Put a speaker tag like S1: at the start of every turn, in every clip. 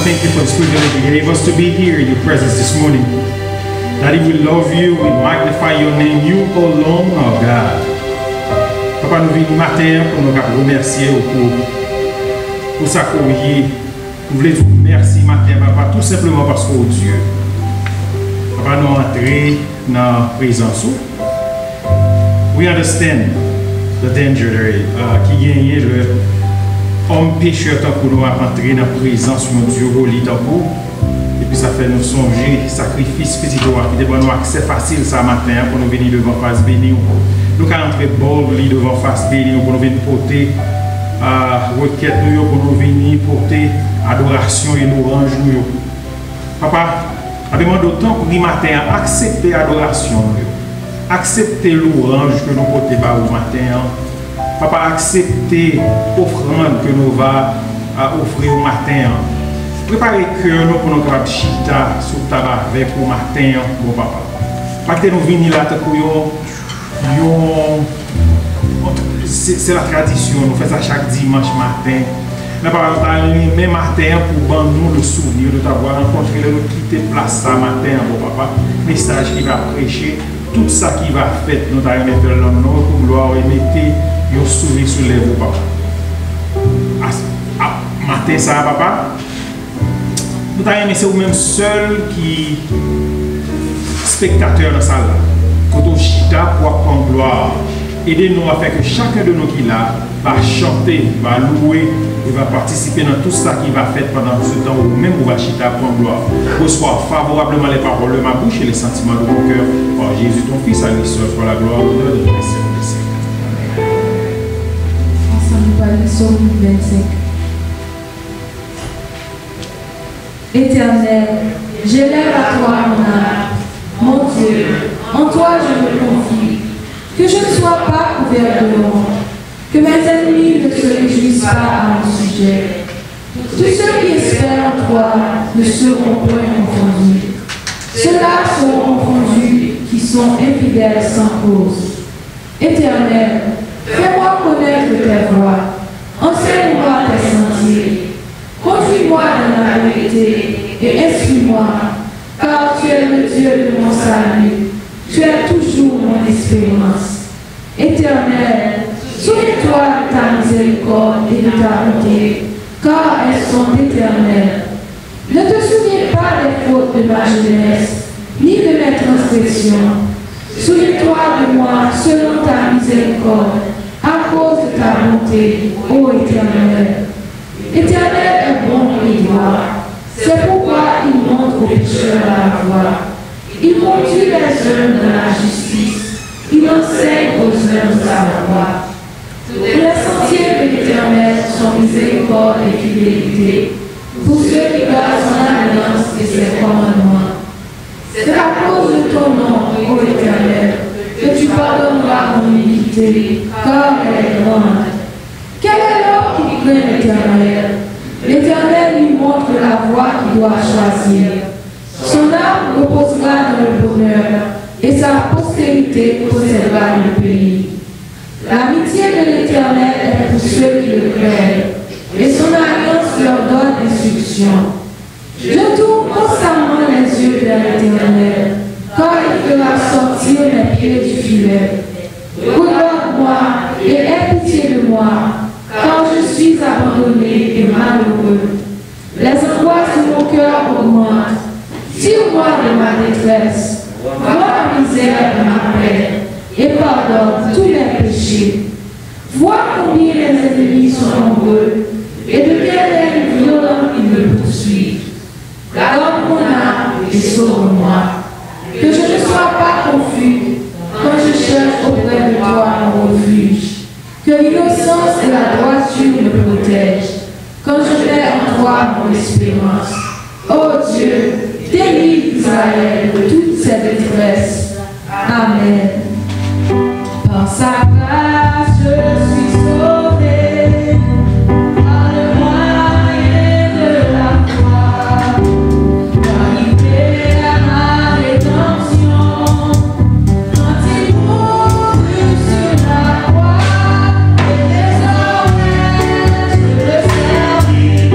S1: thank you for the spirit that you gave us to be here in your presence this morning. Daddy, we love you, we magnify your name, you alone are God. Papa, nous venons matin pour nous remercier pour ça qu'on y est. Nous voulons vous remercier matin, Papa, tout simplement parce que Dieu. Papa, nous entrons dans la présence. We understand the danger qui gagne le homme pécheur pour nous entrer dans la présence de Dieu, et puis ça fait nous songer sacrifice physique qui devrait nous accès facile ce matin pour nous venir devant face bénie. Nous allons entrer boldly devant face bénie pour nous venir porter requête pour nous venir porter adoration et louange nous. Papa, à demande autant pour le matin accepter l'adoration, accepter l'orange que nous portons au matin. Papa, accepter l'offrande que nous va offrir au matin. Préparez le cœur pour nous faire chita sur le tabac avec au matin, mon papa. Parce que nous venons là pour c'est la tradition, nous faisons ça chaque dimanche matin. Mais par exemple, même matin pour nous le souvenir de t'avoir rencontré, nous quitter place ça matin, mon papa. Message qui va prêcher, tout ça qui va faire, nous allons mettre l'homme pour gloire et mettre un sourire sur les lèvres, papa. Matin ça, papa. Nous allons mettre vous-même seul qui spectateur dans la salle. Quand chita pour prendre gloire. Aidez-nous à faire que chacun de nous qui là va chanter, va louer et va participer dans tout ça qui va faire pendant ce temps où même on va chita prendre gloire. Reçois favorablement les paroles de ma bouche et les sentiments de mon cœur. Par Jésus ton Fils, à lui seul, pour la gloire de Dieu, de Dieu, de Dieu.
S2: Ensemble, par le psaume 25. Éternel, j'élève à toi mon âme, mon Dieu, en toi je me confie. Que je ne sois pas couvert de honte, que mes ennemis ne se réjouissent pas à mon sujet. Tous ceux qui espèrent en toi ne seront point confondus. Ceux-là seront confondus qui sont infidèles sans cause. Éternel, fais-moi connaître tes voies, enseigne-moi tes sentiers. Conduis-moi dans la vérité et instruis-moi, car tu es le Dieu de mon salut. Tu es toujours mon espérance. Éternel, souviens-toi de ta miséricorde et de ta bonté, car elles sont éternelles. Ne te souviens pas des fautes de ma jeunesse, ni de mes transgressions. Souviens-toi de moi selon ta miséricorde, à cause de ta bonté, ô Éternel. Éternel est bon et droit. C'est pourquoi il montre aux pécheurs la voie. Il conduit les hommes dans la justice. Il enseigne aux hommes sa voie. Les sentiers de l'Éternel sont miséricorde et fidélité pour ceux qui gardent son alliance et ses commandements. C'est à cause de ton nom, ô Éternel, que tu pardonneras mon iniquité, car elle est grande. Quel est l'homme qui craint l'Éternel? L'Éternel lui montre la voie qu'il doit choisir. Son âme reposera dans le bonheur, et sa postérité possédera le pays. L'amitié de l'Éternel est pour ceux qui le craignent, et son alliance leur donne instruction. Je tourne constamment les yeux vers l'Éternel, car il fera sortir mes pieds du filet. Regarde-moi et aie pitié de moi, car je suis abandonné et malheureux. Les angoisses de mon cœur augmentent. Tire-moi de ma détresse, vois ma misère et ma peine, et pardonne tous mes péchés. Vois combien les ennemis sont nombreux, et de quelle haine violente ils me poursuivent. Garde mon âme et sauve-moi. Que je ne sois pas confus quand je cherche auprès de toi mon refuge. Que l'innocence et la droiture me protègent quand je mets en toi mon espérance. Oh Dieu, délivre Israël de toute cette détresse. Amen. Par sa grâce, je suis sauvé. Par le moyen de la foi, arrivé à ma rédemption. Quand il mourut sur la croix, et désormais je le servis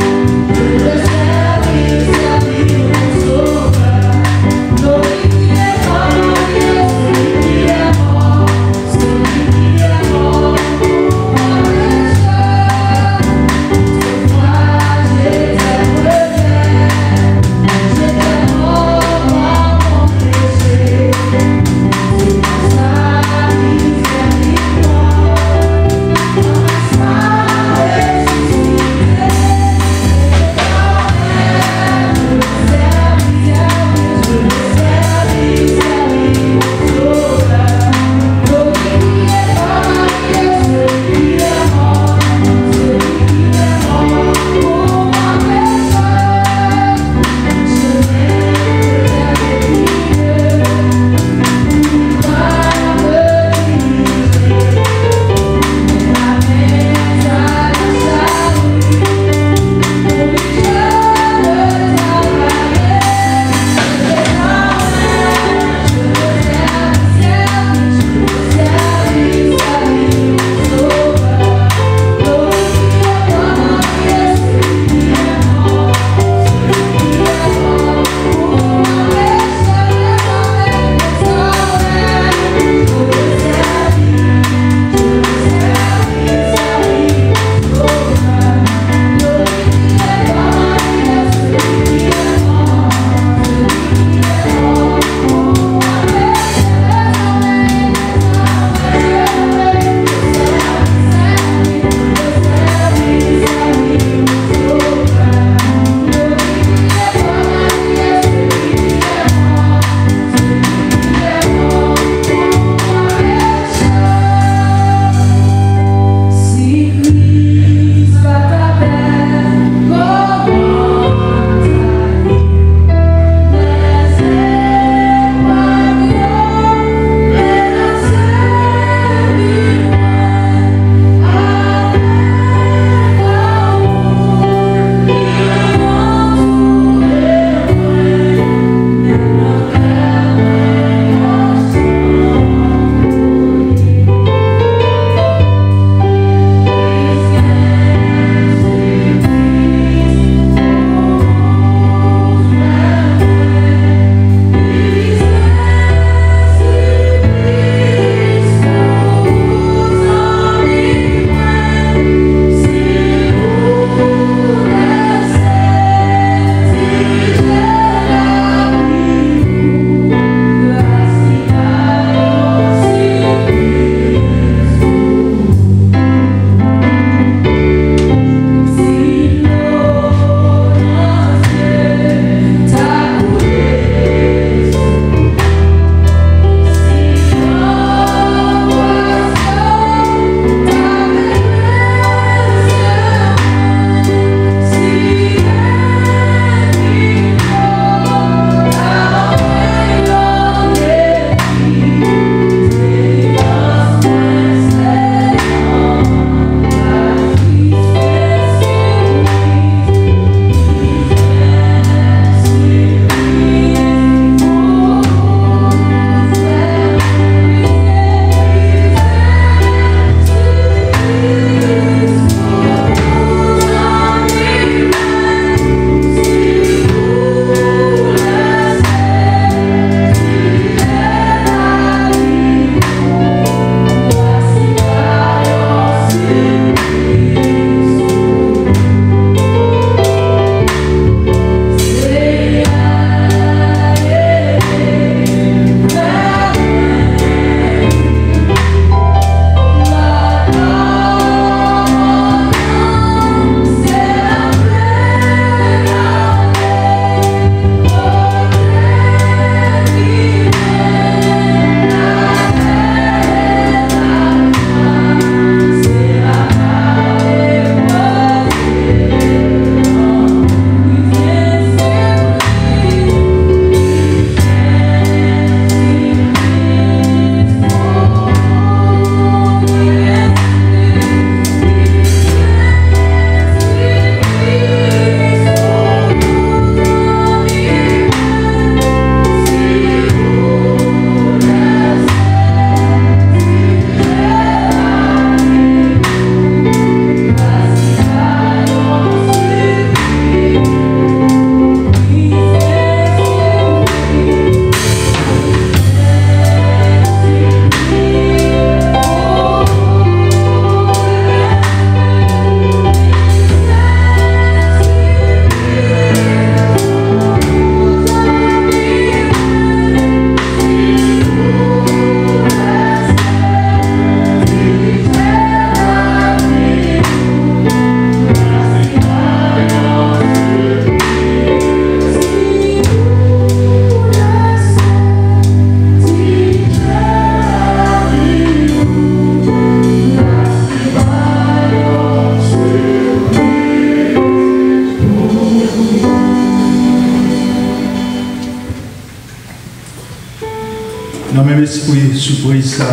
S3: Dans le même esprit, surprise, ça,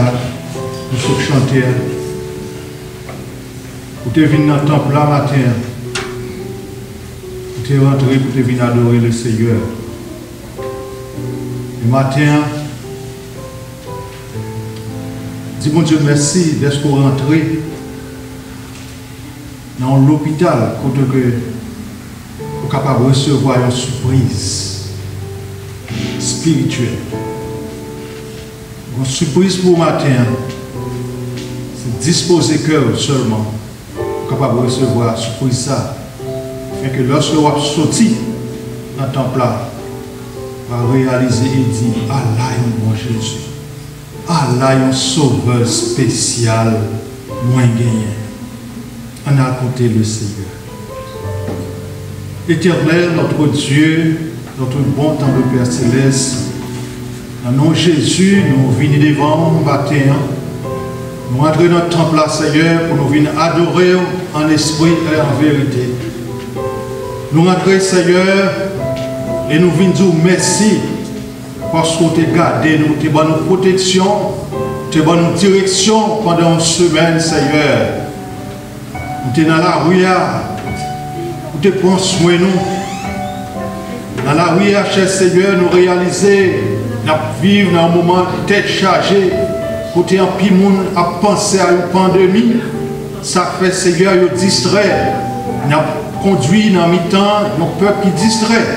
S3: nous sommes chantés. Vous êtes venu dans le temple là matin. Vous êtes rentré pour venir adorer le Seigneur. Le matin, dis mon Dieu merci d'être rentré dans l'hôpital côté que vous êtes capable de recevoir une surprise spirituelle. Une surprise pour le matin, c'est disposer cœur seulement pour capable de recevoir la surprise ça. Afin que lorsque vous sorti dans le temple là, va réaliser et dire, ah là, il y a un bon Jésus. Ah là, il y a un sauveur spécial, moins gagné. On a côté le Seigneur. Éternel, notre Dieu, notre bon temps de Père Céleste, dans le nom de Jésus, nous venons devant nous matin. Nous entrons dans notre temple là, Seigneur, pour nous venir adorer en esprit et en vérité. Nous rentrons, Seigneur, et nous venons dire merci parce qu'on t'a gardé, nous t'a donné nos protection, t'a donné nos direction pendant une semaine, Seigneur. Nous sommes dans la rue, nous te prenons soin de nous. Dans la rue, cher Seigneur, nous réalisons, nous vivons dans un moment de tête chargée, côté un petit monde à penser à une pandémie, ça fait Seigneur, nous distrait, nous conduit dans le mi-temps, nos peuples qui distrait.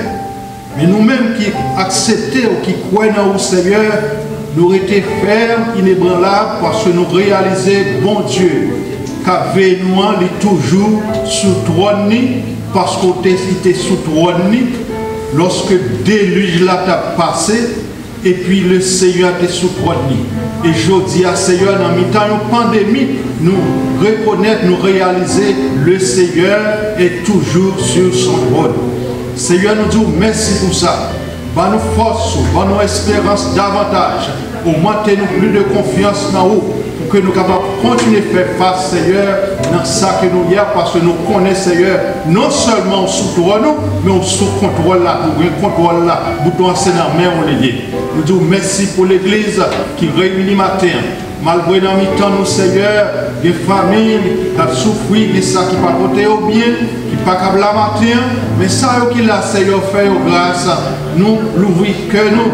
S3: Mais nous-mêmes qui acceptons ou qui croyons dans le Seigneur, nous étions fermes, inébranlables, parce que nous réalisons, bon Dieu, qu'avec nous, il est toujours sous trône, parce qu'on était sous trône, lorsque le déluge là t'a passé, et puis le Seigneur était sous trône. Et je dis à Seigneur, dans le temps de pandémie, nous reconnaître, nous réaliser, le Seigneur est toujours sur son trône. Seigneur, nous disons merci pour ça. Bah nous force, bah nous espérance davantage. Augmentez-nous plus de confiance dans vous pour que nous capables de continuer à faire face, Seigneur, dans ça que nous y a, parce que nous connaissons, Seigneur, non seulement sous trône, mais sous contrôle là, pour contrôle là, bouton c'est dans la main, on est lié. Nous disons merci pour l'église qui réunit matin. Malgré dans le temps, nous, Seigneur, des familles qui souffrent, des ça qui ne pas côté au bien, qui ne pas câble la matin, mais ça qui l'a, Seigneur, fait au grâce, nous l'ouvrir que nous,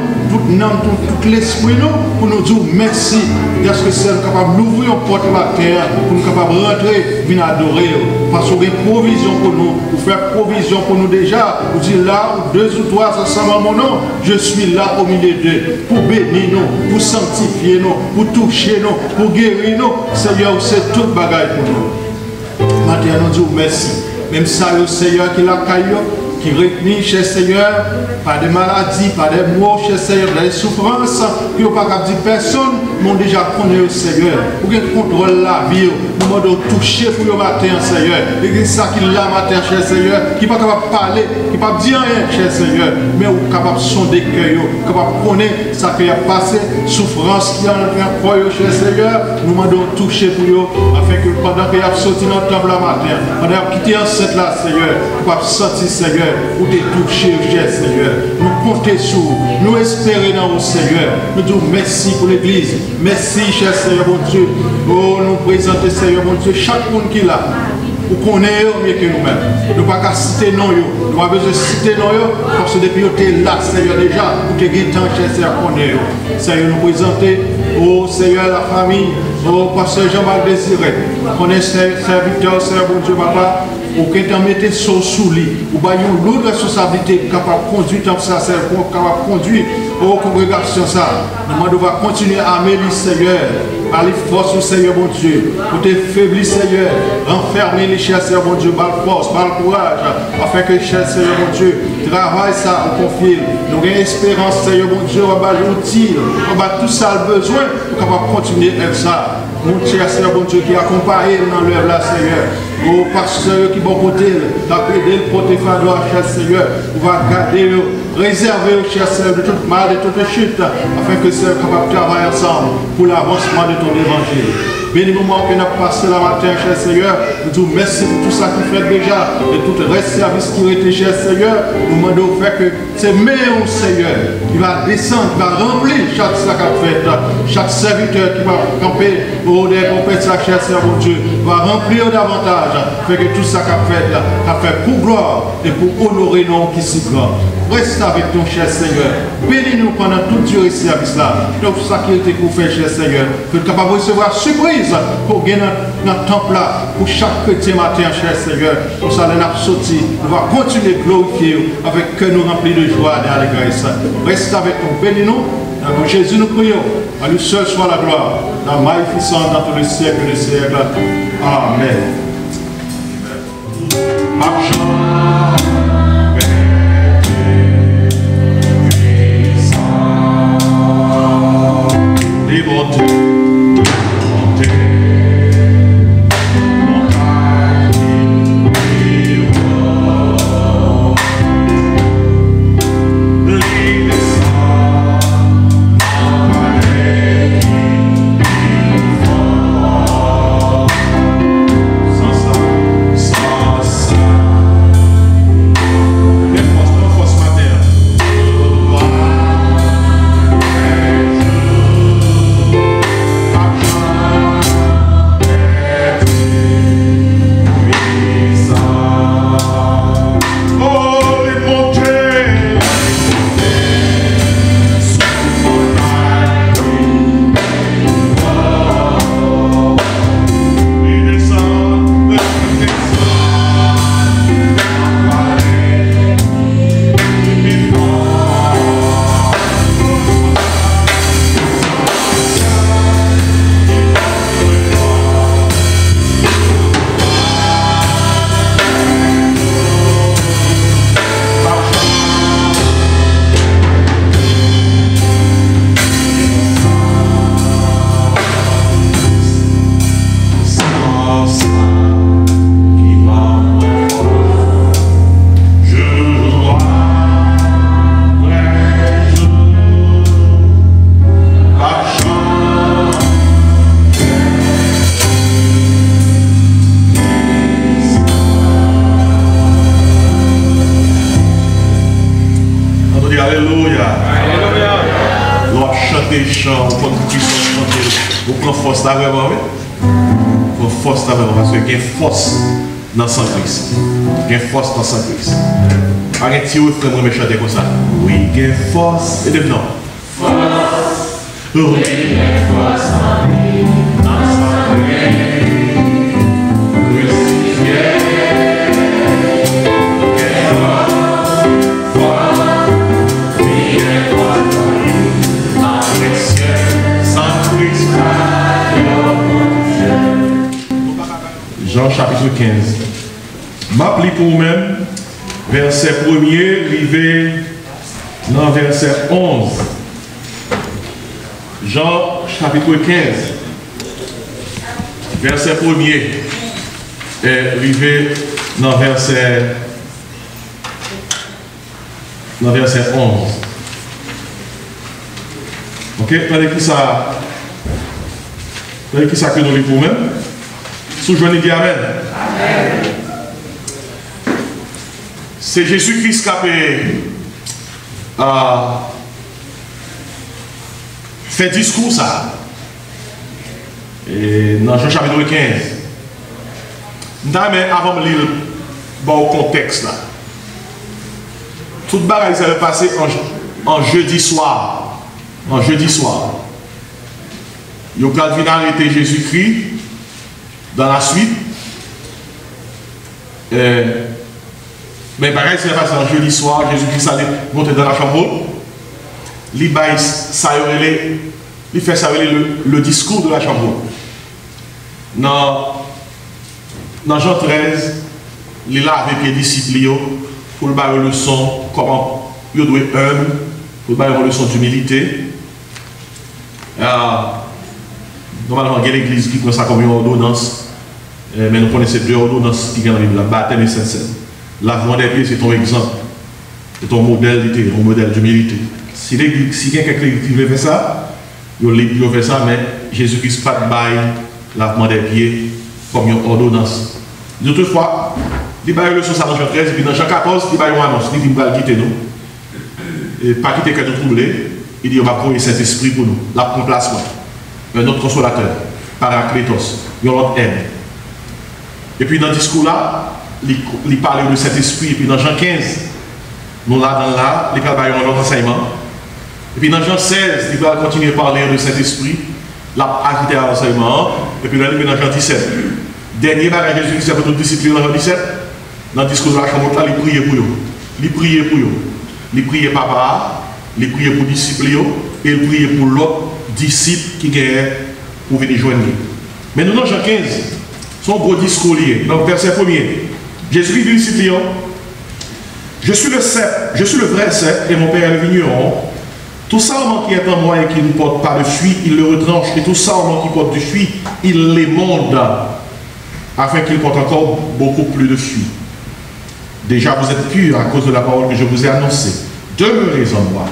S3: tout l'esprit, nous, pour nous dire merci. Est-ce que c'est capable d'ouvrir une porte matin, pour nous capable de rentrer, venir adorer, parce qu'on a une provision pour nous, pour faire provision pour nous déjà, pour dire là, où deux ou trois ensemble en mon nom, je suis là au milieu d'eux, pour bénir nous, pour sanctifier nous, pour toucher nous, pour guérir nous. Seigneur, c'est tout bagaille pour nous. Maintenant, nous disons merci. Même ça, le Seigneur qui l'a caillou, qui réunit, cher Seigneur, par des maladies, par des maux, cher Seigneur, des souffrances, qui n'ont pas qu'à dire personne, mais on déjà connu le Seigneur. Pour qu'il contrôle la vie, nous devons toucher pour le matin, Seigneur. Et c'est ça qui l'a matin, cher Seigneur, qui n'est pas capable de parler, qui n'est pas dire rien, cher Seigneur, mais on est capable de sonder le cœur, capable de connaître ça qui a passé, souffrance qui a en cher Seigneur, nous devons toucher pour eux, afin que pendant qu'il a sorti dans le temple la matin, pendant qu'il a quitté enceinte là, Seigneur, pour pas sortir, Seigneur, ou te toucher, cher Seigneur. Nous comptons sur vous, nous espérons dans vous, Seigneur. Nous disons merci pour l'église. Merci, cher Seigneur, mon Dieu. Oh, nous présentons, Seigneur, mon Dieu, chaque monde qui est là. Pour qu'on ait mieux que nous-mêmes. Nous ne pouvons pas citer non, nous avons besoin de citer non, parce que depuis que tu es là, Seigneur, déjà, pour te guider, cher Seigneur, qu'on est. Seigneur, nous présentons, oh Seigneur, la famille, oh Pasteur Jean-Marc Désiré, qu'on est serviteur, Seigneur, mon Dieu, papa. Ou que tu mettez son sous lit, ou bien une lourde responsabilité capable de conduire comme ça, capable de conduire aux congrégations ça. Nous devons continuer à améliorer, Seigneur, par les forces du Seigneur, mon Dieu, pour te faiblir, Seigneur, renfermer les chers, Seigneur, mon Dieu, par force, par courage, afin que, cher Seigneur, mon Dieu, travaille ça, on confie. Nous avons espérance, Seigneur, mon Dieu, on va l'outil, on va tout ça le besoin pour capable continuer à faire ça. Mon cher Seigneur, mon Dieu, qui accompagne dans l'œuvre là, Seigneur. Au pasteur qui va côté, d'appeler le protégeur, cher Seigneur, on va garder, réserver, cher Seigneur, de toute mal, de toute chute, afin que Seigneur capable de travailler ensemble pour l'avancement de ton évangile. Béni le moment que nous avons passé la matin, cher Seigneur. Nous disons merci pour tout ça qui fait déjà. Et tout le reste service qui a été, cher Seigneur. Nous demandons que c'est meilleur, Seigneur, qui va descendre, qui va remplir chaque sac à fait. Chaque serviteur qui va camper au des compétences, cher Seigneur, mon Dieu, va remplir davantage. Fait que tout ça qu'a fait pour gloire et pour honorer nos qui si grand. Reste avec ton cher Seigneur. Bénis-nous pendant toute durée de service là. Donc, tout ça qui a été pour faire, cher Seigneur. Que nous sommes capables de recevoir surprise pour gagner notre temple là. Pour chaque chrétien matin, cher Seigneur. Pour ça, nous avons sorti. Nous allons continuer à glorifier avec que nous remplis de joie et d'allégresse. Reste avec nous. Bénis-nous. Dans Jésus, nous prions. À lui seul soit la gloire. La magnificence dans tous les siècles des siècles. Amen.
S4: Dans son Christ. Il y a force dans son Christ. Arrêtez si vous frère, me chanter comme ça. Oui, il y a force. Et de non. Force. Oui, il y a force en lui. Dans son Christ. Crucifié. Il y a force. Force. Oui, il y a force en lui. Dans les cieux. Sans Christ. Jean chapitre 15. M'appli pour vous-même, verset 1er, rivé dans verset 11. Jean chapitre 15, verset 1er, et rivé dans verset 11. Ok, tandis que ça que nous lisons pour vous-même. Sous-joignez dit Amen. Amen. C'est Jésus-Christ qui a fait discours ça. Et dans Jean chapitre 15. Mais avant de lire le contexte là. Toute bagaille ça va passer en jeudi soir. En jeudi soir. Il y a arrêter Jésus-Christ dans la suite. Mais pareil, c'est passé un jeudi soir, Jésus-Christ allait monter dans la chambre. Il fait ça le discours de la chambre. Dans Jean 13, il a avec les disciples pour le faire une leçon, comment il doit être humble, pour le faire une leçon d'humilité. Normalement, il y a l'église qui prend ça comme une ordonnance, mais nous connaissons deux ordonnances qui viennent dans la Bible, la baptême et Saint-Saint. Lavement des pieds, c'est ton exemple, c'est ton modèle d'humilité. Si quelqu'un qui veut faire ça, il fait ça, mais Jésus-Christ pas de bail lavement des pieds, comme une ordonnance. D'autres fois, il y a une leçon dans Jean 13, et puis dans Jean 14, il y a une annonce, il va quitter nous. Et pas quitter que nous troubler, il dit on va prendre cet esprit pour nous, la remplacement, un autre consolateur, Paraclétos, il y a l'autre aide. Et puis dans le discours là, il parle de cet esprit, et puis dans Jean 15, nous là, il parle de notre enseignement. Et puis dans Jean 16, il va continuer à parler de cet esprit, la acquitté à l'enseignement, et puis là, dans Jean 17. Dernier bagage Jésus-Christ a fait toute discipline dans Jean 17, dans le discours de la chambre là, il priait pour eux. Il priait pour eux. Il priait papa, il priait pour les disciples, et il priait pour l'autre disciple qui est pour venir joindre. Mais nous, dans Jean 15, son gros discours lié, dans le verset 1er, Jésus dit aux disciples, je suis le cep, je suis le vrai cep, et mon père est le vigneron. Tout sarment qui est en moi et qui ne porte pas de fruit, il le retranche, et tout sarment qui porte du fruit, il l'émonde, afin qu'il porte encore beaucoup plus de fruits. Déjà, vous êtes purs à cause de la parole que je vous ai annoncée. Demeurez en moi,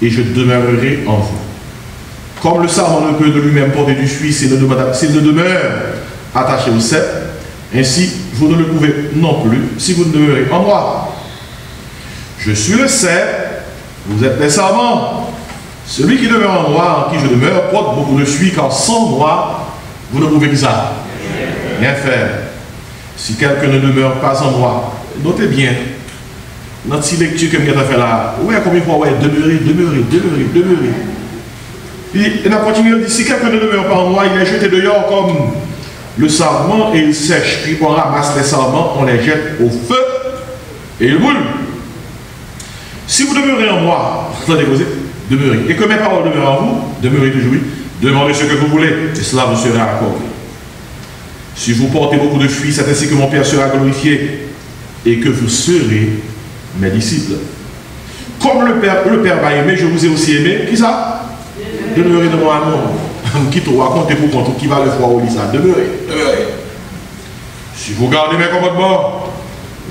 S4: et je demeurerai en vous. Comme le sarment ne peut de lui-même porter du fruit s'il ne demeure attaché au cep, ainsi vous ne le pouvez non plus si vous ne demeurez en moi. Je suis le cep, vous êtes les sarments. Celui qui demeure en moi, en qui je demeure, porte beaucoup de fruits, car sans moi, vous ne pouvez rien faire. Si quelqu'un ne demeure pas en moi, notez bien, notre petite lecture que nous avons fait là, ouais, combien de fois, ouais, demeurer. Et on a continué, il dit, si quelqu'un ne demeure pas en moi, il est jeté dehors comme le sarment et il sèche. Puis on ramasse les sarments, on les jette au feu et il brûle. Si vous demeurez en moi, demeurez. Et que mes paroles demeurent en vous, demeurez toujours. Demandez ce que vous voulez, et cela vous sera accordé. Si vous portez beaucoup de fruits, c'est ainsi que mon Père sera glorifié, et que vous serez mes disciples. Comme le Père m'a aimé, je vous ai aussi aimé. Qui ça? Demeurez dans mon amour. Qui te raconte pour contre qui va le voir au lit ça? Demeurez. Si vous gardez mes commandements,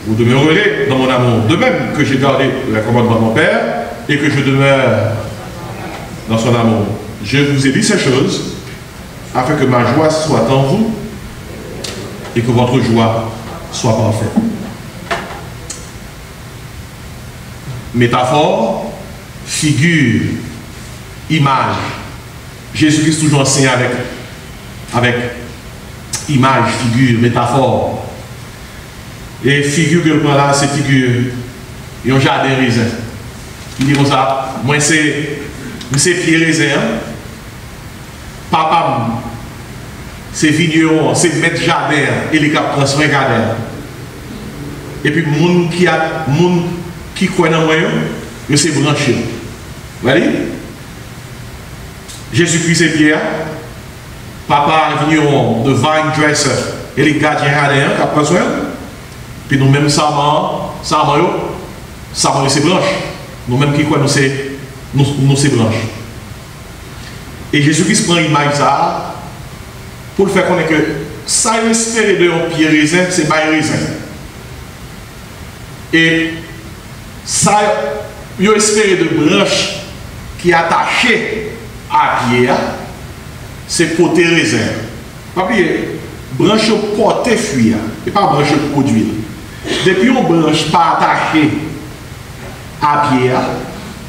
S4: vous demeurerez dans mon amour. De même que j'ai gardé les commandements de mon Père et que je demeure dans son amour. Je vous ai dit ces choses afin que ma joie soit en vous et que votre joie soit parfaite. Métaphore, figure, image. Jésus-Christ toujours enseigne avec image, figure, métaphore. Et figure que le prend là, c'est figure. Et un jardin raisin. Il dit comme ça, moi c'est pied raisin. Papa, c'est vigneron, c'est maître jardin. Et les cap prend soin jardin. Et puis, moun qui croit dans moi, c'est branché. Vous voyez? Jésus-Christ c'est Pierre. Papa vigneron, de vine dresser. Et les gardiens jardin, qui prend soin. Puis nous-mêmes, Sarment c'est blanche. Nous-mêmes qui croyons, nous c'est blanche. Et Jésus-Christ prend l'image ça pour le faire connaître que ça espérer de un pied raisin, c'est pas raisin. Et ça, il espérer de branche qui est attachée à pied, c'est côté raisin. Pas oublier, branche portée fruit, et pas branche produit. Depuis on branche pas attachée à pied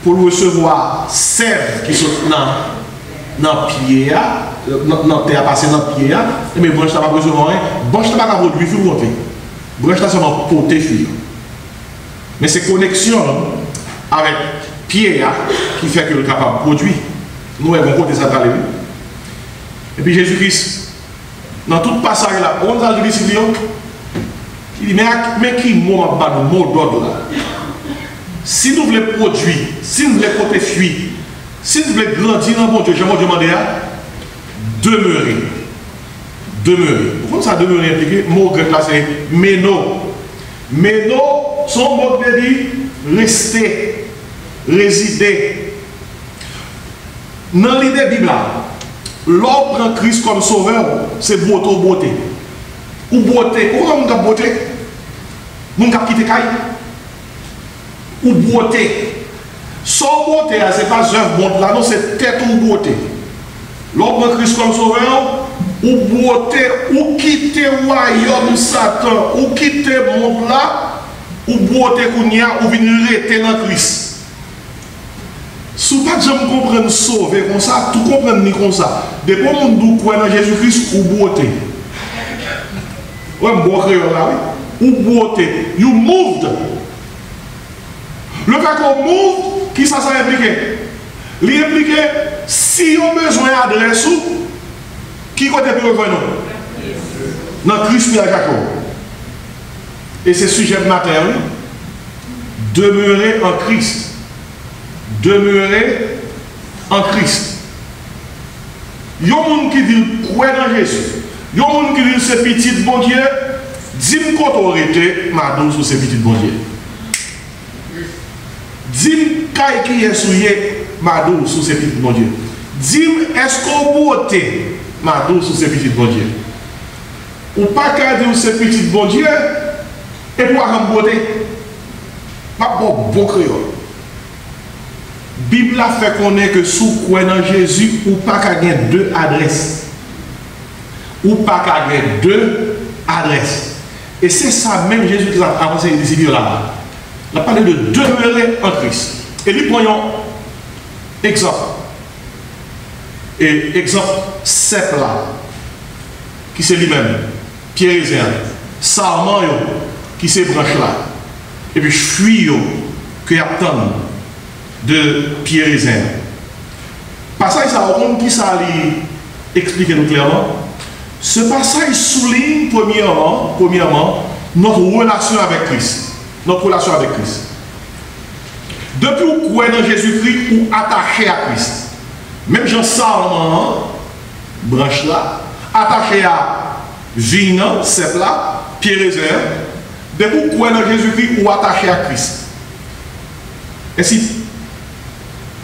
S4: pour recevoir sève qui sont dans pied, dans terre passé dans pied, mais branche n'a pas besoin de rien, branche n'a pas produit fruit monter. Branche n'a seulement porté fruit. Mais c'est connexion avec pied qui fait que le capable produit. Nous avons côté ça dans et puis Jésus-Christ, dans tout passage là, on a dit il dit, mais qui m'a pas de mot d'ordre là? Si nous voulons produire, si nous voulons porter fruit, si nous voulons grandir dans mon Dieu, je vais demander à demeurer. Demeurer. Pourquoi ça demeurer impliqué? Le mot grec là c'est méno. Méno, son mot de dire rester, résider. Dans l'idée Bible là, l'homme prend Christ comme sauveur, c'est beauté. Ou beauté, comment on a beauté? On a quitté Caï. Ou beauté. Son beauté, ce n'est pas œuvre bonne là, non, c'est tête ou beauté. L'homme prend Christ comme sauveur, ou beauté, ou quitter le royaume Satan, ou quitter le monde là, ou beauté qu'on y a, ou venir rester dans Christ. Si vous ne comprenez pas sauver comme ça, tout comprendre comme ça. Depuis que vous croyez dans Jésus-Christ, ou beauté. Ouais, bon créole là, oui. Ou beauté. You moved. Le cas qu'on move, qui ça implique? Il implique, si on a besoin d'adresse, qui côté pour rejoindre nous? Dans Christ et Jacob. Et c'est sujet matin, demeurer en Christ. Demeurer en Christ. Il y a des gens qui disent croire dans Jésus. Il y a des gens qui disent c'est petit bon Dieu. Dis-moi quand tu aurais été, madame, sur ces petits bon Dieu. Dis-moi qui est souillé, madame, sur ces petits bon Dieu. Dis-moi est-ce qu'on beauté, madame, sur ces petits bon Dieu. Ou pas qu'à dire ces petits bon Dieu, et pour avoir une beauté. Pas bon créole. La Bible a fait connaître que sous quoi dans Jésus, ou pas qu'à gagner deux adresses. Ou pas qu'à gagner deux adresses. Et c'est ça même Jésus qui a avancé les disciples là. Il a parlé de demeurer en Christ. Et lui prenons exemple. Et exemple simple là. Qui c'est lui-même. Pierre et Zéan. Sarment qui c'est branche là. Et puis fuit que y a tant de Pierre et Zéan. Passage ça qui ça expliquez-nous clairement. Ce passage souligne premièrement notre relation avec Christ. Notre relation avec Christ. Depuis que vous croyez dans Jésus-Christ ou attaché à Christ. Même Jean Salman, branche là, attaché à Vina, c'est là, Pierre et Zéan. Depuis que vous croyez dans Jésus-Christ ou attaché à Christ. Et si,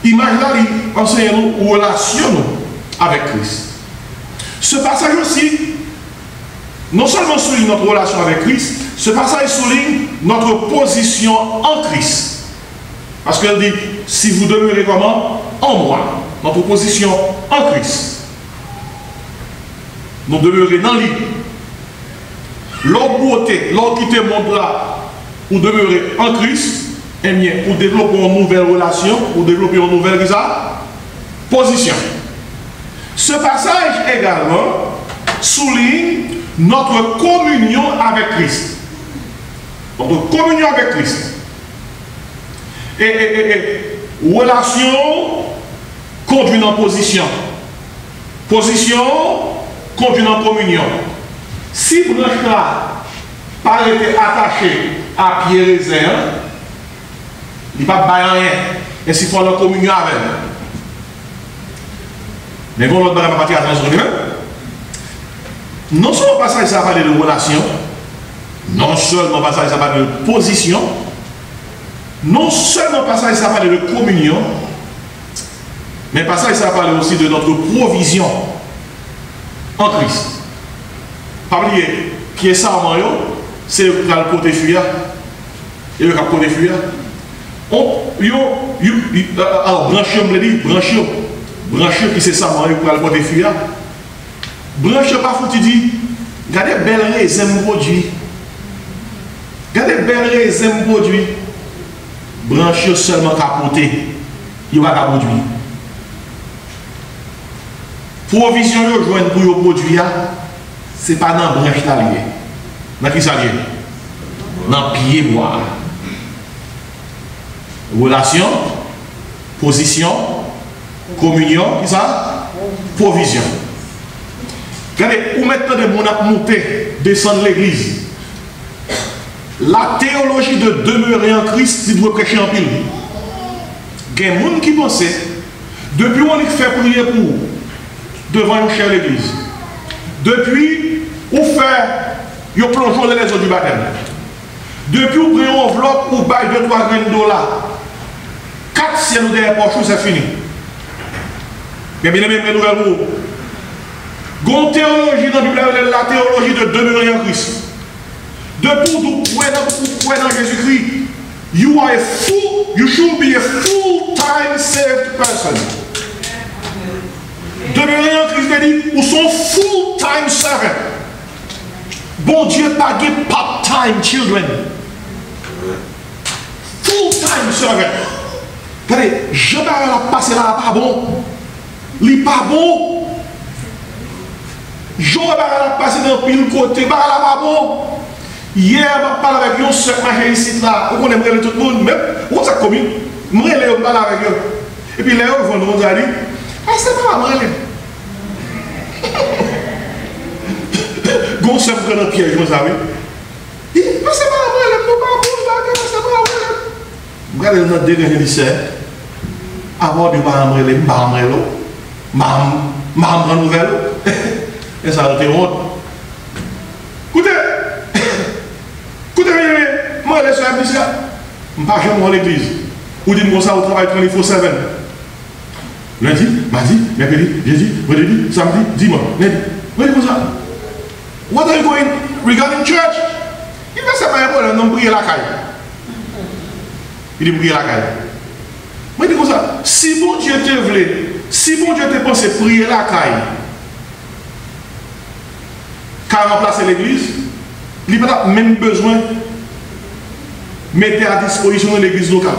S4: imagine là, enseignez-nous ou relation avec Christ. Ce passage aussi, non seulement souligne notre relation avec Christ, ce passage souligne notre position en Christ. Parce qu'elle dit, si vous demeurez comment? En moi. Notre position en Christ. Nous demeurons dans lui. L'autre beauté, l'autre qui te montre là, pour demeurer en Christ, eh bien, pour développer une nouvelle relation, pour développer une nouvelle position. Ce passage également souligne notre communion avec Christ. Notre communion avec Christ. Et relation conduit en position. Position conduit en communion. Si branche là pas été attaché à Pierre et Zéan, il ne va pas rien. Et s'il faut la communion avec eux. Mais bon, l'autre va partir à transformer. Non seulement passage ça parle de relation, non seulement passage ça parle de position, non seulement passage ça parle de communion, mais passage ça parle aussi de notre provision en Christ. Pas oublier qui est ça en maillot, c'est le côté fuir et le côté fuir. Alors branché, on me dit branché qui c'est ça maillot pour le côté fuir. Branché pas foutu dit, regardez belle raisin produit. Regardez belle raisin produit. Branché seulement capoté, il va produire. Provision yo joindre pour yo produire, c'est pas dans branche là lié. Dans qui ça lié? Dans pied bois. Relation, position, communion, qui ça? Provision. Regardez, où maintenant de mon a monté, descendre l'église. La théologie de demeurer en Christ, si vous prêchez en pile. Il y a des gens qui pensent, depuis on fait prier pour devant une chère l'église, depuis on fait, on plonge dans les eaux du baptême, depuis on prend une enveloppe ou bail de 3 grains de dollars, 4 ciels ou derrière poche, c'est fini. Mais bien aimé, nouvelle Gon théologie dans la Bible, la théologie de demeurer en Christ. Depuis que vous croyez dans Jésus-Christ, you should be a full-time saved person. demeurer en Christ, dit, ou son full-time servant. Bon Dieu, pas de part-time children. Full-time servant. Regardez, je vais passer là, pas bon. Il pas bon. Je vais passer dans pile côté, pas bon. Hier, je parle avec eux, ce machin ici, là, on aimerait tout le monde, même, on s'est commis. Moi, je parle avec eux. Et puis, là, ils vont nous dire, c'est pas moi, Gon se prend dans piège, vous savez. Il dit, c'est pas moi, c'est pas moi. Regardez notre dernier lycée. Avant de parler, je vais nouvelle. Et ça a été honte. Écoutez, moi, je suis à l'église. Je ne vais pas jamais à l'église. Ou dites-moi ça au travail 24/7. Lundi, mardi, mercredi, jeudi, vendredi, samedi, dimanche. Vous dites ça. What are you going regarding church? Il va se faire un homme prier la caille. Il dit prier la caille. Moi, je dis comme ça. Si bon Dieu te voulait, si bon Dieu te pensait prier la caille, car remplacer l'église, il n'a pas même besoin de mettre à disposition de l'église locale.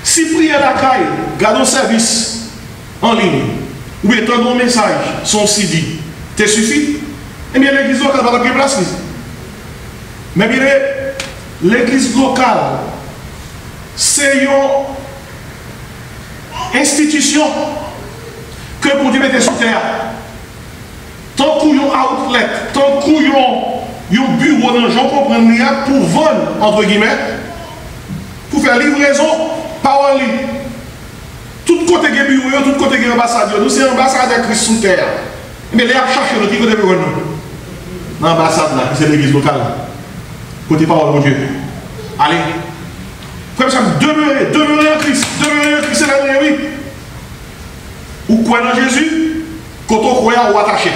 S4: Si prier la caille, gardons service en ligne, ou étendons un message, son CD, te suffit? Eh bien, l'église locale va pas place. Mais bien, l'église locale, c'est une institution que pour Dieu mettre sur terre. Tant qu'il y a un outlet, tant qu'il y a un bureau dans les gens comprennent pour vendre, entre guillemets, pour faire livraison, pas en ligne. Tout côté de bureau, tout côté de ambassade, nous c'est l'ambassade de Christ sur terre. Mais les a cherché le qui côté de nous. Dans l'ambassade là, c'est l'église locale. Côté parole de Dieu. Allez. Frère, ça demeurer en Christ, c'est la vraie oui. Ou quoi dans Jésus, quand on croit ou attaché.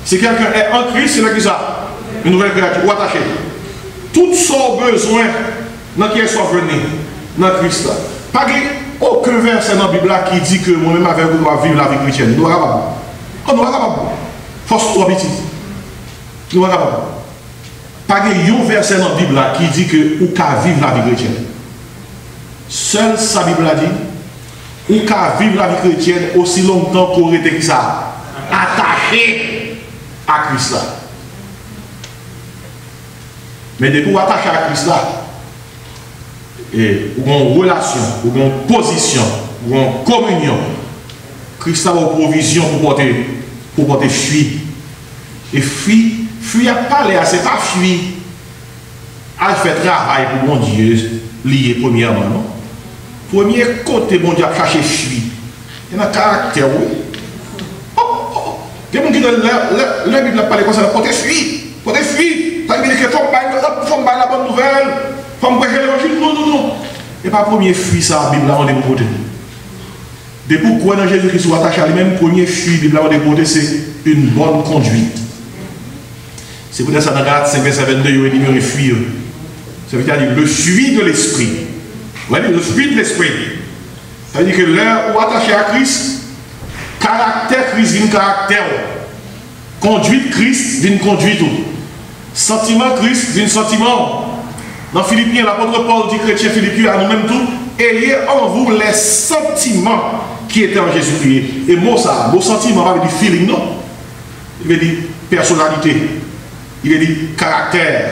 S4: Si quelqu'un est en Christ, c'est là que ça. Une nouvelle créature, ou attaché. Tout son besoin dans qui est soit venu, dans Christ là. Pas aucun verset dans la Bible qui dit que moi-même avec vous dois vivre la vie chrétienne. Nous sommes capables. On doit capable. Force trop petite. Nous sommes capables. Pas un verset dans la Bible qui dit que vous pouvez vivre la vie chrétienne. Seule sa Bible a dit, vous pouvez vivre la vie chrétienne aussi longtemps qu'on était ça. Attaché à Christ là. Mais dès que vous attachez à Christ là, et ou en relation, ou en position, ou en communion, Christ a une provision pour porter fuir. Et fuir à parler, c'est pas fuir à faire travail pour mon Dieu, lié premièrement, non? Premier côté, mon Dieu a cherché fuir. Il y a un caractère, oui. Il y a des gens qui disent, la Bible a parlé comme ça, porter fuir. Porter fuir. Ça veut dire que faut pas la bonne nouvelle. Faut me prêcher l'évangile. Non. Et pas premier fuir ça, la Bible a rendez-vous côté. De pourquoi dans Jésus-Christ soit attaché à lui-même, premier fuir, la Bible a rendez-vous côté, c'est une bonne conduite. C'est pour ça que dans Galates 5, verset 22, il y a une fuir. Ça veut dire le fruit de l'esprit. Vous voyez, le fruit de l'esprit. Ça veut dire que l'heure où attaché à Christ, caractère Christ vient caractère. Conduite Christ vient conduite. Sentiment Christ vient sentiment. Dans Philippiens, l'apôtre Paul dit chrétien Philippiens à nous-mêmes tout, ayez en vous les sentiments qui étaient en Jésus-Christ. Et moi, ça, mon sentiment, pas dire feeling, non. Il veut dire personnalité. Il veut dire caractère.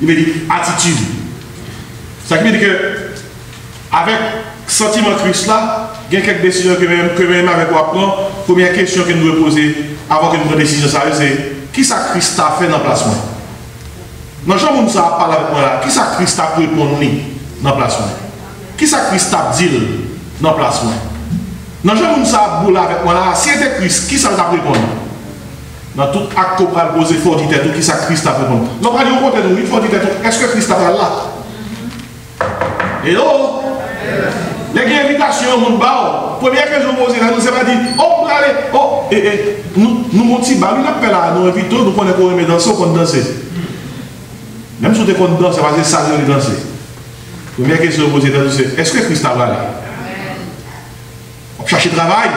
S4: Il veut dire attitude. Ça veut dire que, avec sentiment Christ là, il y a quelques décisions que même avec moi prendre. Première question que nous devons poser avant que nous prenions décision, c'est qui ça Christ a fait dans le placement? Dans le genre où nous avons parlé avec moi là, qui ça Christ a répondu dans le placement? Qui ça Christ a dit dans le placement? Dans le genre où nous avons parlé avec moi là, si c'était Christ, qui ça a répondu? Dans tout acte qu'on va poser, il faut dire tout, qui ça Christ a répondu? Non, pas dire au contraire, il faut dire tout, est-ce que Christ a là? Hello? Les invitations au monde bas, première question posée, nous c'est pas dit, oh, allez, oh, nous montons bas, nous appelons là, nous invitons, nous connaissons qu'on aime danser, qu'on danse. Même si on danse, c'est parce que ça veut danser. Première question posée, c'est est-ce que Christ a là? On cherche travail.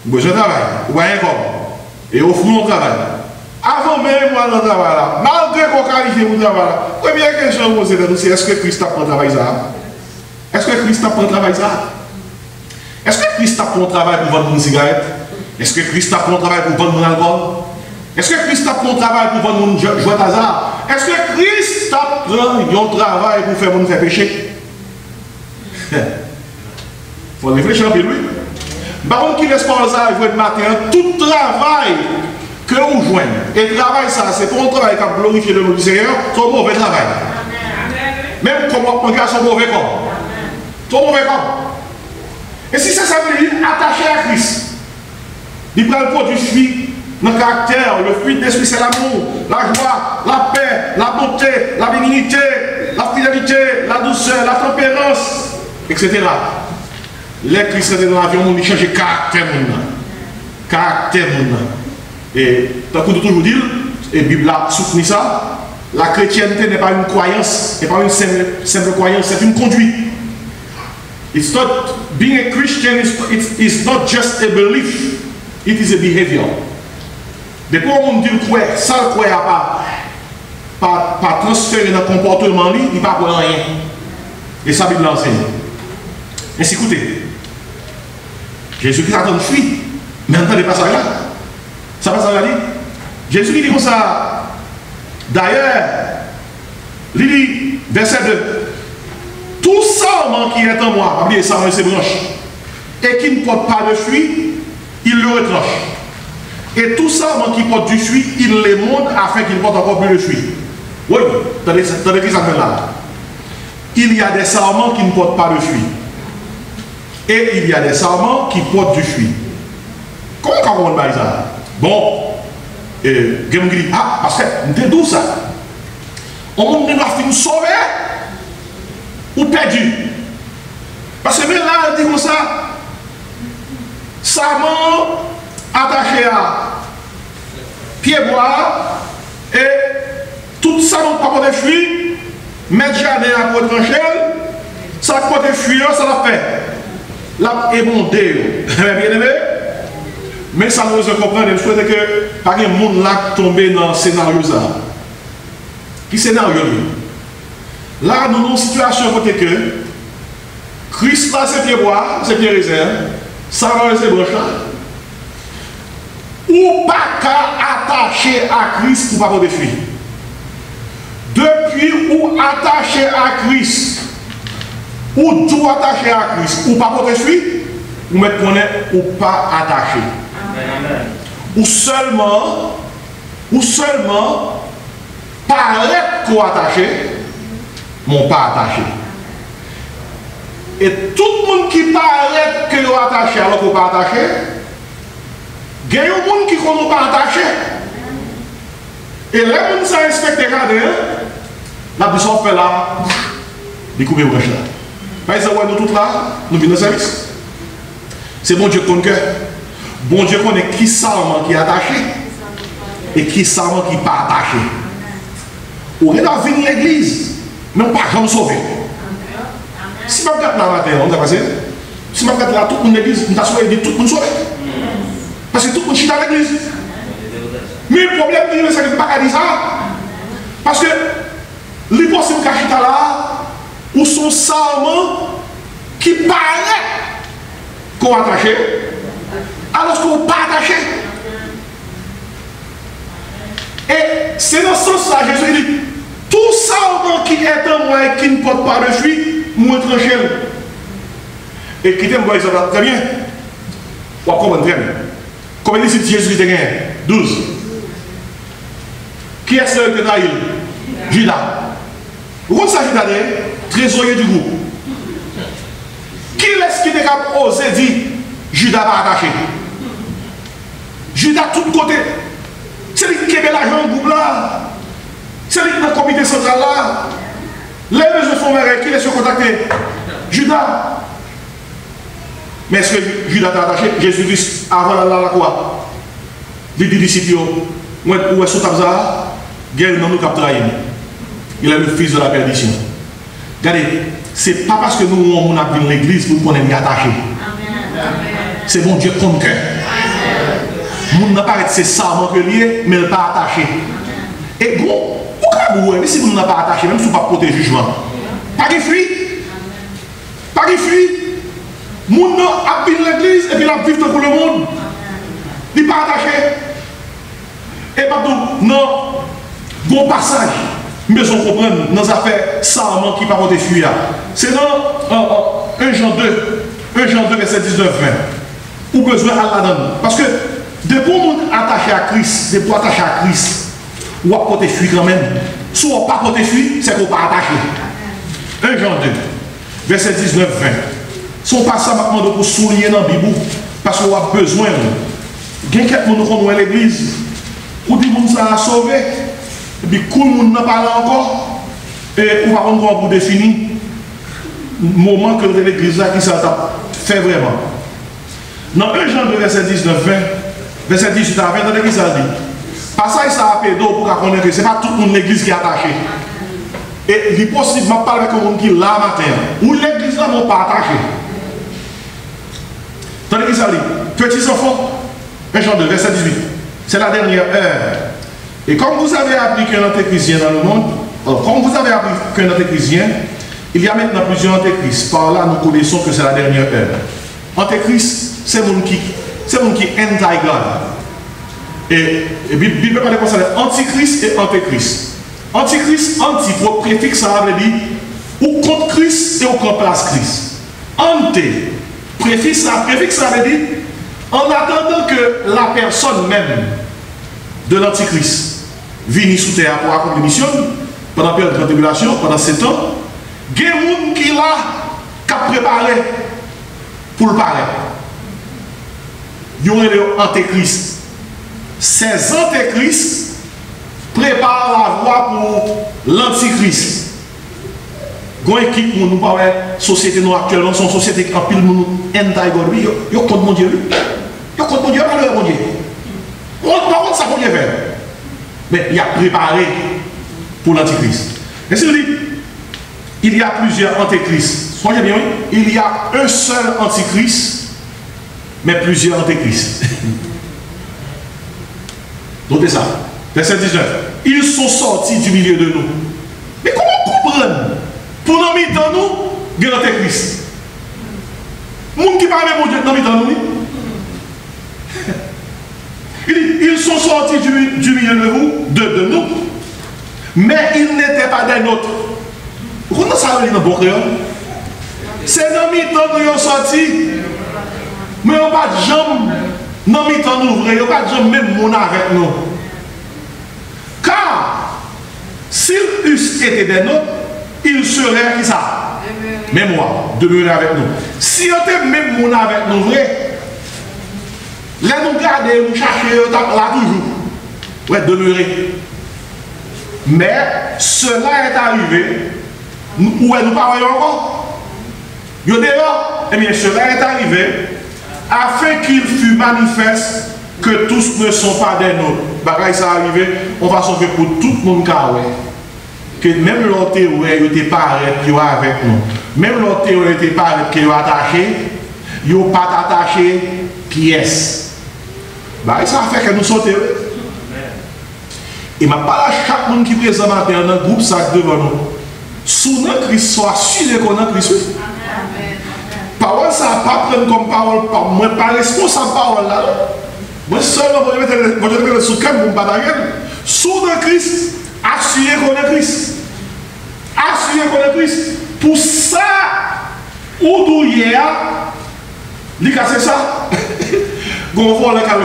S4: besoin de travail, ou bien comme, et offre mon travail. Avant même moi dans le travail là, malgré qu'on qualifie mon travail là, première question posée de nous, c'est est-ce que Christ apprend le travail ça? Est-ce que Christ apprend le travail ça? Est-ce que Christ apprend le travail pour vendre une cigarette? Est-ce que Christ apprend le travail pour vendre mon alcool? Est-ce que Christ apprend le travail pour vendre mon joie d'hasard? Est-ce que Christ apprend le travail pour faire mon faire pécher? Il faut réfléchir un peu, oui. Par contre, qui laisse pas ça, il faut être matin, tout travail que vous joignez. Et travail, ça, c'est pour un travail qui a glorifié le nom du Seigneur, c'est un mauvais travail. Même comment on regarde son mauvais corps. Son mauvais corps. Et si ça veut dire attaché à Christ, il prend le produit fruit, le caractère, le fruit de l'esprit, c'est l'amour, la joie, la paix, la bonté, la bénignité, la fidélité, la douceur, la tempérance, etc. Les Christiens dans l'avion, ils changent de caractère. Caractère. Et tant que toujours dire, et la Bible a soutenu ça, la chrétienté n'est pas une croyance, n'est pas une simple croyance, c'est une conduite. It's not, being a Christian is not just a belief, it is a behavior. Depuis qu'on dit quoi, ça le croit pas transférer dans le comportement, il ne va pas rien. Et ça, la Bible l'enseigne. Ainsi, écoutez, Jésus-Christ attend de fuir, mais n'entendez pas ça là. Ça va, ça va dire. Jésus dit comme ça. D'ailleurs, il dit, verset 2, tout sarment qui est en moi, oubliez ça dans ses branches, et qui ne porte pas de fruit, il le retranche. Et tout sarment qui porte du fruit, il les monte afin qu'il porte encore plus de fruit. Oui, attendez ça fait là. Il y a des sarments qui ne portent pas de fruit. Et il y a des sarments qui portent du fruit. Comment on va ça? Bon, Game dit, ah, parce que c'est d'où ça? On ne doit finir sauver ou perdu. Parce que même là, elle dit comme ça, sarment attaché à pied-bois et tout ça n'a pas de fruit, mettre jardin à pour trancher, ça n'a pas de fruit, ça l'a fait. Là, émondé, bien aimé. Mais ça nous comprend, je souhaite que par exemple, monde là tombé dans ce scénario là. Qui scénario là, nous avons une situation côté que Christ là, c'est pied bois, c'est pied réserve, ça va rester branche là. Ou pas qu'à attacher à Christ pour pas avoir de fruits. Depuis ou attaché à Christ, ou tout attaché à Christ, ou pas avoir de fruits, ou mettre qu'on est ou pas attaché. Ou seulement paraître qu'on attaché, mais pas attaché. Et tout le monde qui paraît que est attaché alors qu'on pas attaché, il y a des gens qui ne sont pas attachés. Et les gens qui sont respectés, la personne fait là, découvrir le là. Par exemple, nous tous là, nous venons au service. C'est bon Dieu qu'on cœur. Bon Dieu connaît qui sarment qui est attaché et qui sarment qui n'est pas attaché. On est dans l'église, mais on ne peut pas jamais sauver. Si je regarde là matin, on va passer. Si je regarde là, tout le monde l'église, on va sauver, tout le monde sauver. Parce que tout le monde chie dans l'église. Mais le problème, c'est que je ne peux pas dire ça. Parce que les possibles qui sont là, ou sont sarments qui paraissent qu'on est attaché. Alors qu'on n'est pas attaché. Et c'est dans ce sens-là, Jésus dit, tout sarment qui est en moi et qui ne porte pas de fruit, moi tranché. Et qui t'aime, ça va très bien. On va comprendre très bien. Combien de Jésus était gagné? 12. Qui est-ce qui était trahi? Judas. Vous comprenez ça, Judas, trésorier du groupe. Qui est-ce qui était capable d'oser dire Judas va attacher? Judas de tous côtés. C'est lui qui avait l'argent du groupe là. C'est lui qui est dans le comité central là. Les besoins font vers qui est sur contacté? Judas. Mais est-ce que Judas t'a attaché? Jésus-Christ, avant la quoi? Il dit disciples, où est ce tabza? Guerre dans nous cap trahir. Il est le fils de la perdition. Regardez, c'est pas parce que nous on a vu l'église pour qu'on est attaché. C'est bon Dieu contre cœur. Moun n'a pas c'est sarment que lié, mais il pas attaché. Et bon, mais si vous n'avez pas attaché, même si vous n'avez pas porté jugement, pas de fuite. Pas de fuite. Moun a pris l'église et puis il a vécu pour le monde. Il n'est pas attaché. Et pas tout, non, bon passage. Mais on comprend dans les affaires sarment qui ne pas fuir. C'est dans 1 Jean 2, verset 19-20. Ou besoin à la donne. Parce que depuis qu'on est attaché à Christ, depuis qu'on est attaché à Christ, ou à côté fuir quand même. Si on pas côté fuir, c'est qu'on pas attaché. 1 Jean 2, verset 19-20. Si on passe ça maintenant pour souligner dans la Bible, parce qu'on a besoin. Il y a quelqu'un qui connaît l'église, ou dit que ça a sauvé, et puis tout le monde n'a pas là encore, et on va encore pour définir le moment que l'église là qui ça fait vraiment. Dans 1 Jean 2, verset 19-20, verset 18 à 20, dans l'église ça dit. Passage ça a fait d'eau pour connaître que ce n'est pas tout le monde l'église qui est attaché. Et il est possible de parler avec un monde qui est là matin. Ou l'église là n'est pas attachée. Dans l'église ça dit, petits enfants, 1 Jean 2, verset 18. C'est la dernière heure. Et comme vous avez appris qu'un antéchristien dans le monde, comme vous avez appris qu'un antéchristien, il y a maintenant plusieurs antéchrists. Par là, nous connaissons que c'est la dernière heure. Antéchrist, c'est le monde qui est anti-God. Et la Bible parle comme ça, antichrist et antéchrist. Antichrist, anti, pour préfixe, ça veut dire ou contre Christ et ou contre place Christ. Anté, préfixe, ça veut dire en attendant que la personne même de l'antichrist vienne sous terre pour accomplir la mission, pendant la période de tribulation, pendant 7 ans, il y a des gens qui là, qui ont préparé pour le paraître. Ils ont des antéchrists. Ces antéchrists préparent la voie pour l'antichrist. Quand équipe nous parle de la société nous actuellement, c'est une société qui a pile de anti-God. Ils ont contre mon Dieu. Ils ont contre mon Dieu, pas le mon Dieu. Par contre, ça va bien faire. Mais il a préparé pour l'antichrist. Et c'est dit, il y a plusieurs antéchrists. Soyez bien, il y a un seul antichrist, mais plusieurs antéchrists. Notez ça. Verset 19. Ils sont sortis du milieu de nous. Mais comment comprendre? Pour nous mettre dans nous, il y a l'antéchrist. Les gens qui parlent de mon Dieu, dans nous. Ils sont sortis du milieu de nous, mais ils n'étaient pas des nôtres. Vous comprenez ça dans le bon créole? C'est dans le temps que nous sommes sortis, mais on n'a pas de jambes. Non, mais t'en ouvre, il n'y a pas de gens même mon avec nous. Car, s'ils eussent été des nôtres, ils seraient qui ça? Même moi, demeurer avec nous. Si on était même mon avec nous, vrai, là nous garder, nous chercher, là toujours. Ouais, demeurer. Mais cela est arrivé, où est nous parlons encore? Yo d'ailleurs, eh bien, cela est arrivé afin qu'il fût manifeste que tous ne sont pas des nôtres. Bagaille ça arrivé, on va sauver pour tout le monde que même l'autre théorie était pas avec nous. Même l'autre théorie était pas qui est attaché, il n'est pas attaché pièce. Ça fait que nous sommes théories. Et ma parole à chaque monde qui est présent dans le groupe ça devant nous. Sous notre Christ, soit assuré qu'on a Christ. Parole ça pas prendre comme parole par moi, pas responsable parole là. Moi seulement vous mettre le sous calme pour batailler. Sous le Christ, assuré qu'on est Christ. Assuré qu'on est Christ. Pour ça, ou d'où hier, il a cassé ça. Quand on voit le cas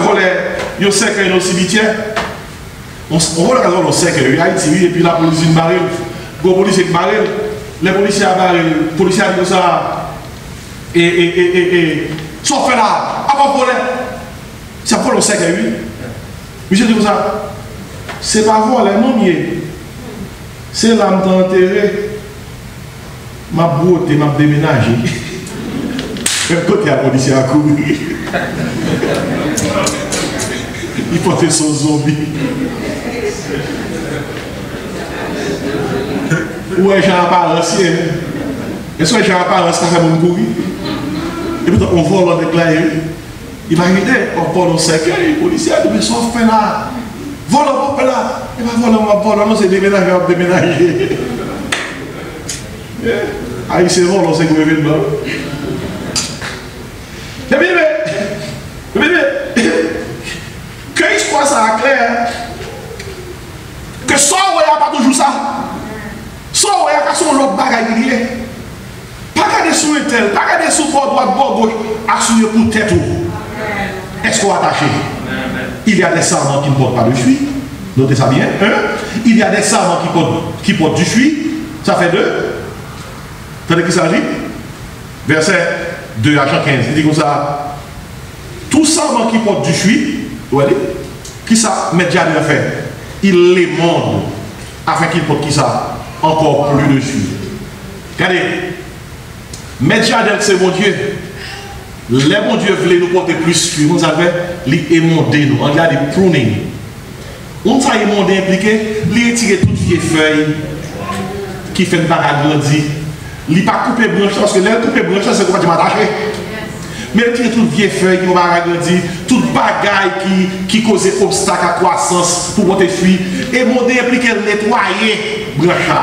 S4: il sait qu'il y a un cimetière. On voit le cas on sait qu'il y a Haïti, et puis la police est barrée. La police est barrée. Les policiers sont barrés. Les policiers ont dit ça. Et sauf là, à part problème. C'est pour le sait que oui. Monsieur dit ça. C'est pas voler, non, c'est l'âme d'enterrer. Ma beauté, m'a déménagé. Même côté la police a couru. Il portait son zombie. Ouais, j'ai apparence. Est-ce que j'ai apparence ça fait mon courir? Et puis on vole avec la Imaginez, on parle au 5 heures, les policiers disent, mais ça fait là. Volant, on fait là. Et bien, volant, non, c'est déménager, déménager. Ah, c'est volant, c'est gouvernement. Mais, que l'histoire ça clair, que ça, on n'a pas toujours ça. Ça, on n'a pas son l'autre bagaille qui est. Pas garder sous un tel, pas garder sous bord droite, bord gauche, assurer pour tête ou. Est-ce qu'on est attaché? Il y a des serments qui ne portent pas de fruit. Notez ça bien. Il y a des serments qui portent du fruit. Ça fait 2. Vous savez de qui il s'agit? Verset 2 à Jean 15. Il dit comme ça. Tout serment qui porte du fruit, vous voyez, qui ça met déjà bien fait? Il les monde afin qu'il porte qui ça? Encore plus de fruit. Regardez. Mettre jardin, c'est mon Dieu. Les bon Dieu voulait nous porter plus fruit. On savait, l'émondé nous. On regarde les pruning. On sait émondé impliqué, les tirer toutes les feuilles qui fait une barre agrandir. Il pas couper branche parce que les couper branche c'est quoi tu m'attacher. Mais tirer toutes les feuilles qui vont agrandir, toute bagaille qui cause obstacle à croissance pour porter fruit. Émondé impliqué nettoyer branche là.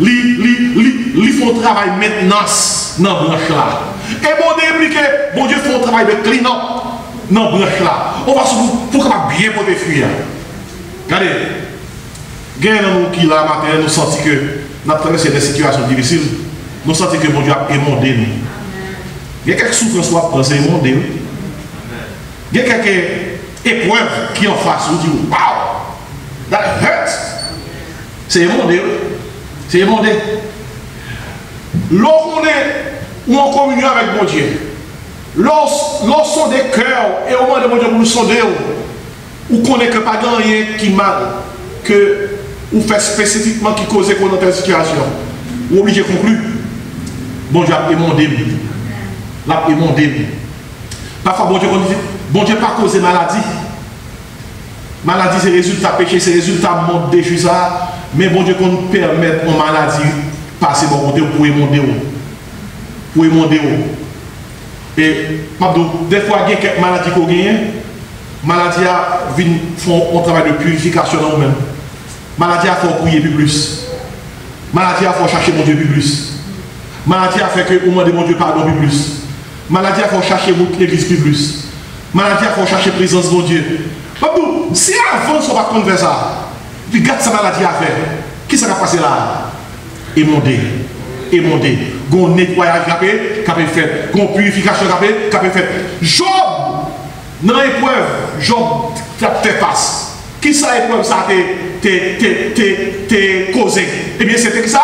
S4: Ils font un travail maintenance dans la branche là. Et bon Dieu impliqué, bon Dieu fait un travail de clean-up dans la branche là. On va pour bien porter fruit. Regardez, il y a nous qui là matin, nous sentons que nous avons traversé des situations difficiles. Nous sentons que bon Dieu a émondé nous. Il y a quelques souffrances qui sont c'est émondé. Il y a quelques épreuves qui en face, vous dites, wow, that hurts. C'est émondé. C'est émondé. Lorsqu'on est en communion avec mon Dieu, lorsqu'on des cœurs et au moment de mon Dieu pour nous sonder, ou qu'on n'est que pas dans rien qui mal, que ou fait spécifiquement qui cause qu'on dans telle situation, ou obligé de conclure, bon Dieu a émondé. L'a émondé. Parfois, bon Dieu pas causé maladie. Maladie, c'est résultat péché, c'est résultat monde de ça. Mais bon Dieu, qu'on nous permette en maladie, passer bon côté pour émonder. Pour émonder. Et, des fois, il y a quelques maladies qu'on gagne. Maladie font un travail de purification dans nous-mêmes. Maladie a fait prier plus. Maladie a fait chercher mon Dieu plus. Maladie a fait que au moment de mon Dieu pardon plus. Maladie a fait chercher l'église plus. Maladie a fait chercher présence de mon Dieu. Si avant on va contre ça, puis garde sa maladie à faire, qui ça va passer là? Émondé. Gon nettoyage qui a fait, gon purification qui a fait. Job, dans l'épreuve, Job fait face. Qui ça épreuve ça t'es causé? Eh bien c'était ça?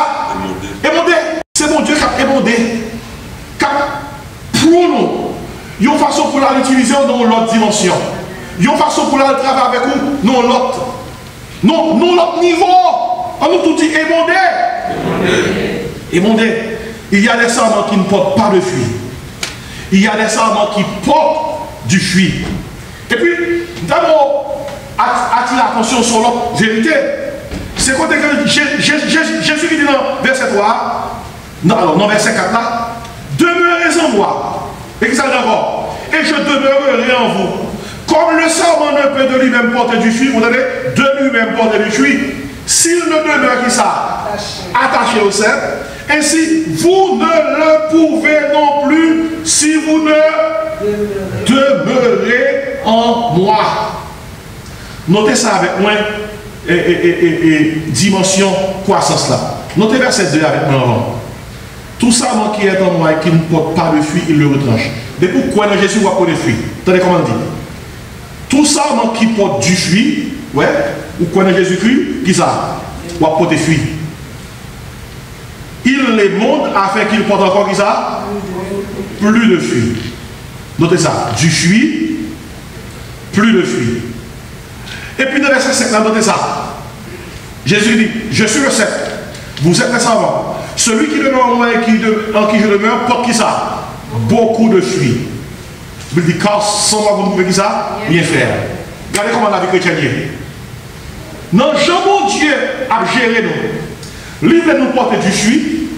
S4: Émondé. C'est mon Dieu qui a émondé. Pour nous, il y a une façon pour l'utiliser dans l'autre dimension. Il y a une façon pour travailler avec nous dans l'autre. Non, l'autre niveau. On nous tout dit émondé. Il y a des serments qui ne portent pas de fruit. Il y a des serments qui portent du fruit. Et puis, d'abord, attirer l'attention sur l'autre vérité. C'est quand Jésus dit dans verset 3, non, verset 4 là, demeurez en moi. Et qui ça d'abord? Et je demeurerai en vous. Comme le serment ne peut de lui-même porter du fruit, vous avez de lui-même porter du fruit. S'il ne demeure qui ça, attaché au cep, ainsi vous ne le pouvez non plus si vous ne demeurez en moi. Notez ça avec moi et dimension croissance là. Notez verset 2 avec moi avant. Tout ça qui est en moi et qui ne porte pas de fruit, il le retranche. Mais pourquoi dans Jésus, on va porter des fruits? Attendez comment on dit. Tout ça qui porte du fruit, ouais, ou quoi dans Jésus-Christ, qui ça? On va porter des fruits. Il les montre afin qu'il porte encore qui ça? Plus de fruits. Notez ça. Du fruit, plus de fruits. Et puis dans le verset 5, notez ça. Jésus dit, je suis le cep. Vous êtes les savants. Celui qui demeure en moi et en qui je demeure porte qui ça? Beaucoup de fruits. Il dit, car sans moi vous ne pouvez qui ça? Bien faire. Regardez comment la vie chrétienne est. Non, mon Dieu a géré nous. Lui veut nous porter du fruit.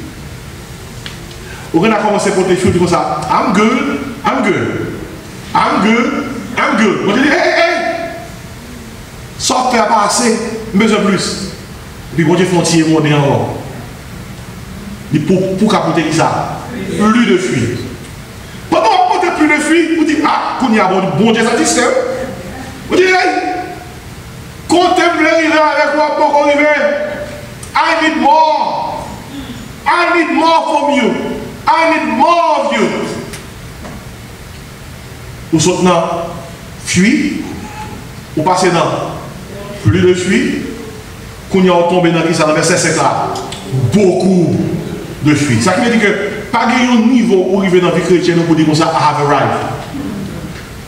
S4: On a commencé à porter du fruit comme ça. I'm good. I'm good. Bon Dieu dit, hey, ça fait pas assez, besoin plus. Et puis bon Dieu fait un petit émondé encore. Pour capoter ça, plus de fuite. Pendant qu'on n'a plus de fuite, vous dites, ah, qu'on y a bon Dieu satisfait. Vous dites, hey, contemplez avec moi pour qu'on arrive. I need more. I need more from you. I need more of you. Ou sautez dans fuite, ou passez dans plus de fuite, qu'on y a tombé dans le verset 5 là. Beaucoup de fuite. Ça veut dire que pas un niveau où arriver dans la vie chrétienne pour dire comme ça, I have arrived.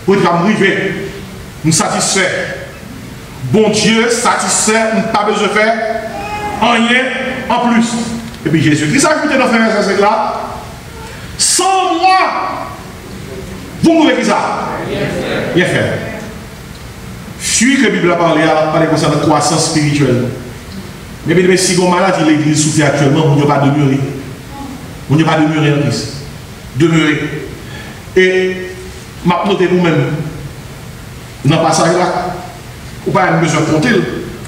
S4: Pour dire arriver, nous satisfait. Bon Dieu satisfait, nous pas besoin de faire rien en plus. Et puis Jésus-Christ a ajouté dans le verset 5 là, sans moi, vous mourrez qui ça? Bien fait. Fuis que la Bible a parlé concernant la croissance spirituelle. Mais si vous êtes malade, l'église souffre actuellement, vous n'avez pas demeuré. Vous n'avez pas demeuré en Christ. Demeurer. Et, ma note vous-même, dans le passage là, vous n'avez pas besoin de compter.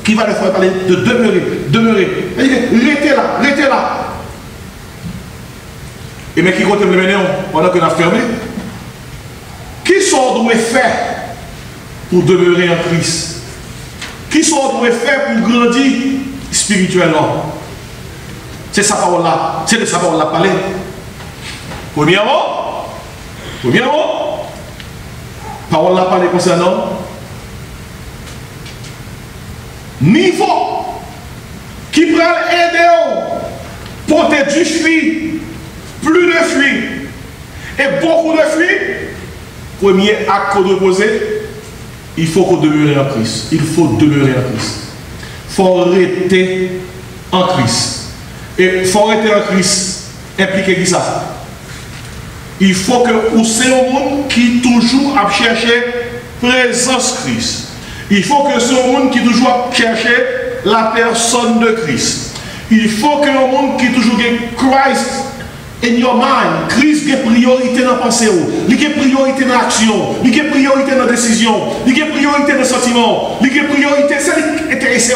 S4: Qui va le faire parler de demeurer. Restez là. Et mais qui compte le maintenant, pendant qu'on a fermé, qui sont doit faire pour demeurer en Christ? Qui sont doit faire pour grandir spirituellement? C'est sa parole là. C'est de sa parole là parler. Premièrement, parole là parler concernant niveau qui prend aider pour te du fuit, plus de fuit et beaucoup de fuit. Premier acte qu'on doit poser, il faut qu'on demeure en Christ. Il faut demeurer en Christ. Il faut rester en Christ. Et il faut rester en Christ impliqué qui ça? Il faut que vous soyez un monde qui toujours a cherché présence Christ. Il faut que ce monde qui toujours chercher la personne de Christ. Il faut que le monde qui toujours Christ in your mind, Christ a priorité dans la pensée, il a priorité dans l'action, il a priorité dans la décision, il a priorité dans le sentiment, il a priorité, c'est intéressé.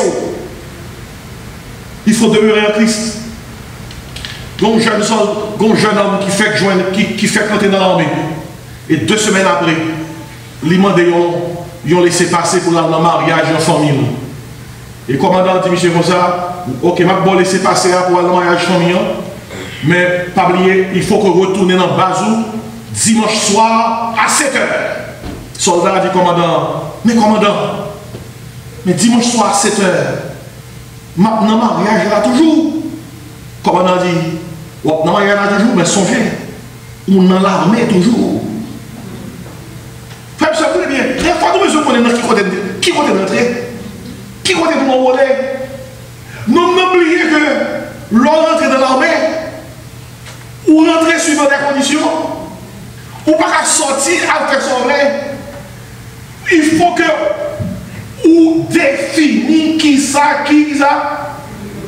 S4: Il faut demeurer en Christ. Donc, jeune homme qui fait entrer dans l'armée. Et 2 semaines après, les ils ont laissé passer pour le mariage en famille. Et le commandant dit, monsieur, comme ça, ok, je vais laisser passer pour le mariage en famille. Mais pas oublier, il faut qu'on retourne dans Bazou dimanche soir à 7h. Le soldat dit, commandant, mais dimanche soir à 7h, maintenant mariage là toujours. Le commandant dit, non, mariage là toujours, mais songez, on dans l'armée toujours. Frère, ça vous bien, très fort, nous besoin de connaître qui compte rentrer, qui compte pour m'envoler. Non, n'oubliez que l'on rentre dans l'armée, ou rentrer suivant des conditions, ou pas sortir à faire son vrai. Il faut que ou définir qui ça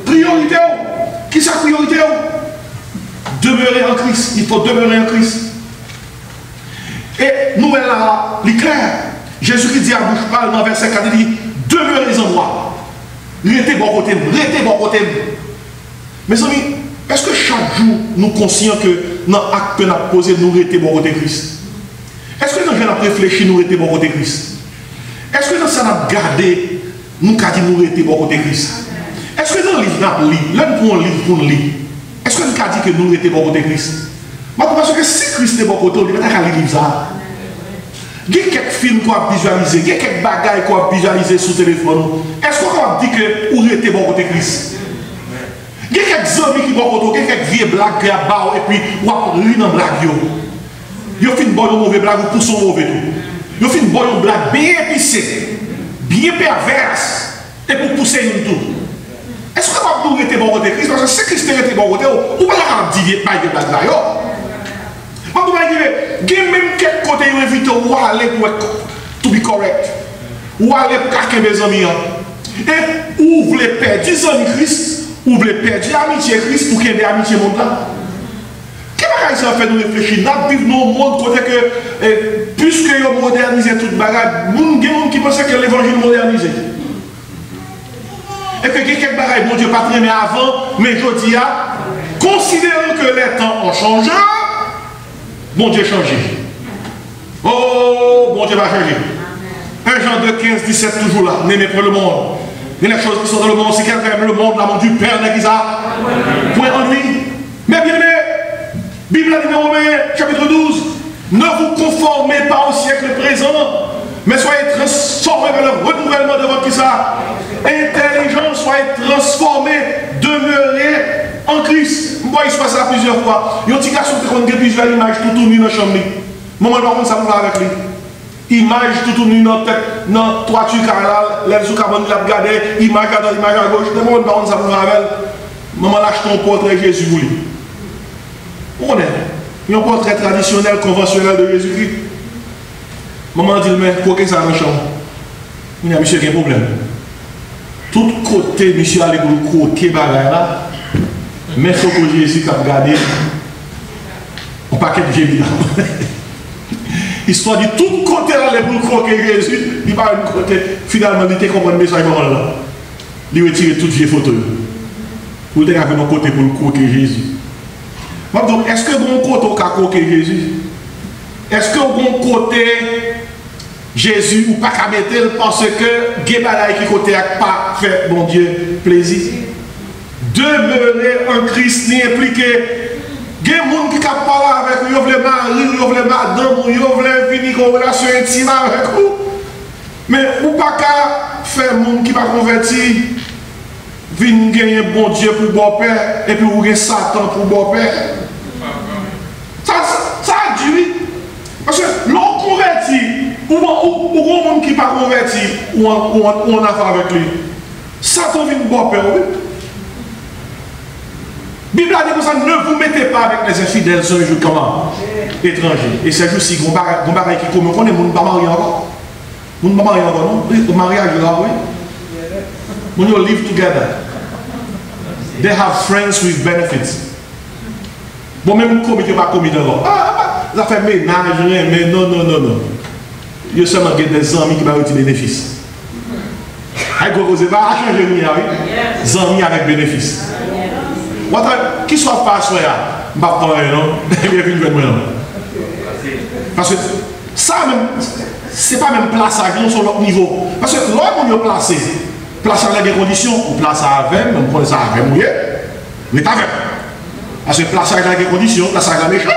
S4: priorité. Qui ça priorité? Demeurer en Christ. Il faut demeurer en Christ. Et nous, là, clair. Jésus-Christ dit à bouche parle dans verset 4, il dit, demeurez en moi. Restez bon côté. Mes amis, est-ce que chaque jour, nous sommes conscients que dans l'acte que nous avons posé, nous restons bon côté Christ? Est-ce que nous avons réfléchi, nous restons bon côté Christ? Est-ce que nous avons gardé, nous avons dit, nous restons bon côté Christ? Est-ce que dans le livre, nous avons lu, pour nous lire? Est-ce que nous avons dit que nous restons bon côté Christ? Parce que si Christ est bon côté, on ne peut pas lire ça. Il y a quelques films qu'on a visualisés, il y a quelques bagailles qu'on a visualisés sur le téléphone. Est-ce qu'on a dit que vous restez bon côté Christ? Il y a quelques amis qui vont côté, quelques vieilles blagues qui ont et puis vous avez ri dans blague. Vous faites une bonne mauvaise blague, vous poussez mauvais tout. Vous faites une bonne blague bien épicée, bien perverse, et pour pousser une tout. Est-ce que vous restez bon côté Christ? Parce que si Christ était bon côté, vous ne pouvez pas dire pas de blague là. Vous pouvez dire, même quelques côtés où éviter ou aller pour to be correct. Ou aller pour quelqu'un des amis. Et ou vous voulez perdre des amis Christ, ou vous voulez perdre l'amitié Christ pour qu'il y ait des amitiés monde là. Qu'est-ce bagaille, ça fait nous réfléchir. Nous vivons dans un monde côté que, puisque nous modernisons toute bagaille, il y a des gens qui pensent que l'évangile modernisé. Et que quelques bagailles, bon Dieu, pas très bien avant, mais je dis, considérant que les temps ont changé, bon Dieu changé. Oh, bon Dieu va changer. 1 Jean 2, 15, 17, toujours là. N'aimez pas le monde. Mais les choses qui sont dans le monde, si quelqu'un aime le monde, l'amour du Père n'est ça. Point en lui. Mais bien aimé, Bible dit dans Romains, chapitre 12, ne vous conformez pas au siècle présent, mais soyez transformés par le renouvellement de votre qui ça. Intelligence, soyez transformés, demeurez en Christ. Moi, il se passe ça plusieurs fois. Il y a un petit garçon qui a plusieurs images tout tournées dans la chambre. Moment par contre, ça me va avec lui. Image tout tourné dans la tête, dans la toiture carrale, les sous cabane de la regarder, image à droite, image à gauche. Le moment par contre, ça me va avec. Maman lâche ton portrait de Jésus pour lui. On est. Un portrait traditionnel, conventionnel de Jésus-Christ. Maman dit, mais pourquoi ça dans la chambre? Il y a monsieur qui a un problème. Tout côté, monsieur allait pour le croquer là. Mais ce que Jésus a regardé, on paquet de génie. Histoire de tout côté aller pour le croquer Jésus, il va un côté, finalement, il était compris le message là. Il retire toutes les photos. Pour le faire un côté pour le croquer Jésus. Donc, est-ce que bon côté au cas croquer Jésus? Est-ce que bon côté Jésus ou pas qu'à mettre parce que Gebalaï qui côté a pas fait bon Dieu plaisir? Demeurer en Christ n'est impliqué. Il y a des gens qui parlent avec vous, ils veulent marier, ils veulent madame, ils veulent venir en relation intime avec vous. Mais ou pas qu'à faire des gens qui ne sont pas convertis, venir gagner bon Dieu pour bon père, et puis vous gagner Satan pour bon père. Ça a dû. Parce que l'on converti, ou un monde qui n'est pas converti, ou on a fait avec lui. Satan vient bon père, oui. Bible a dit comme ça, ne vous mettez pas avec les infidèles un jour comment étranger. Et c'est juste si on barre qui comme on connaît, on ne va pas marier encore. On ne va pas marier encore, non? Le mariage là, oui. When you live together, they have friends with benefits. Bon, même comme il n'est pas commis d'abord. Ça fait ménage, mais non. Il y a seulement des amis qui vont retirer bénéfices. Vous n'avez pas changer de oui. Des amis avec bénéfices. Qui soit pas soit là, je ne vais pas parler, non? Parce que ça même, c'est pas même plaçage, non, sur l'autre niveau. Parce que l'autre, on est placé. Place à des conditions, ou place à avec, même pour ça avec mouillé, mais t'as avec. Parce que place à des conditions, place à la méchant.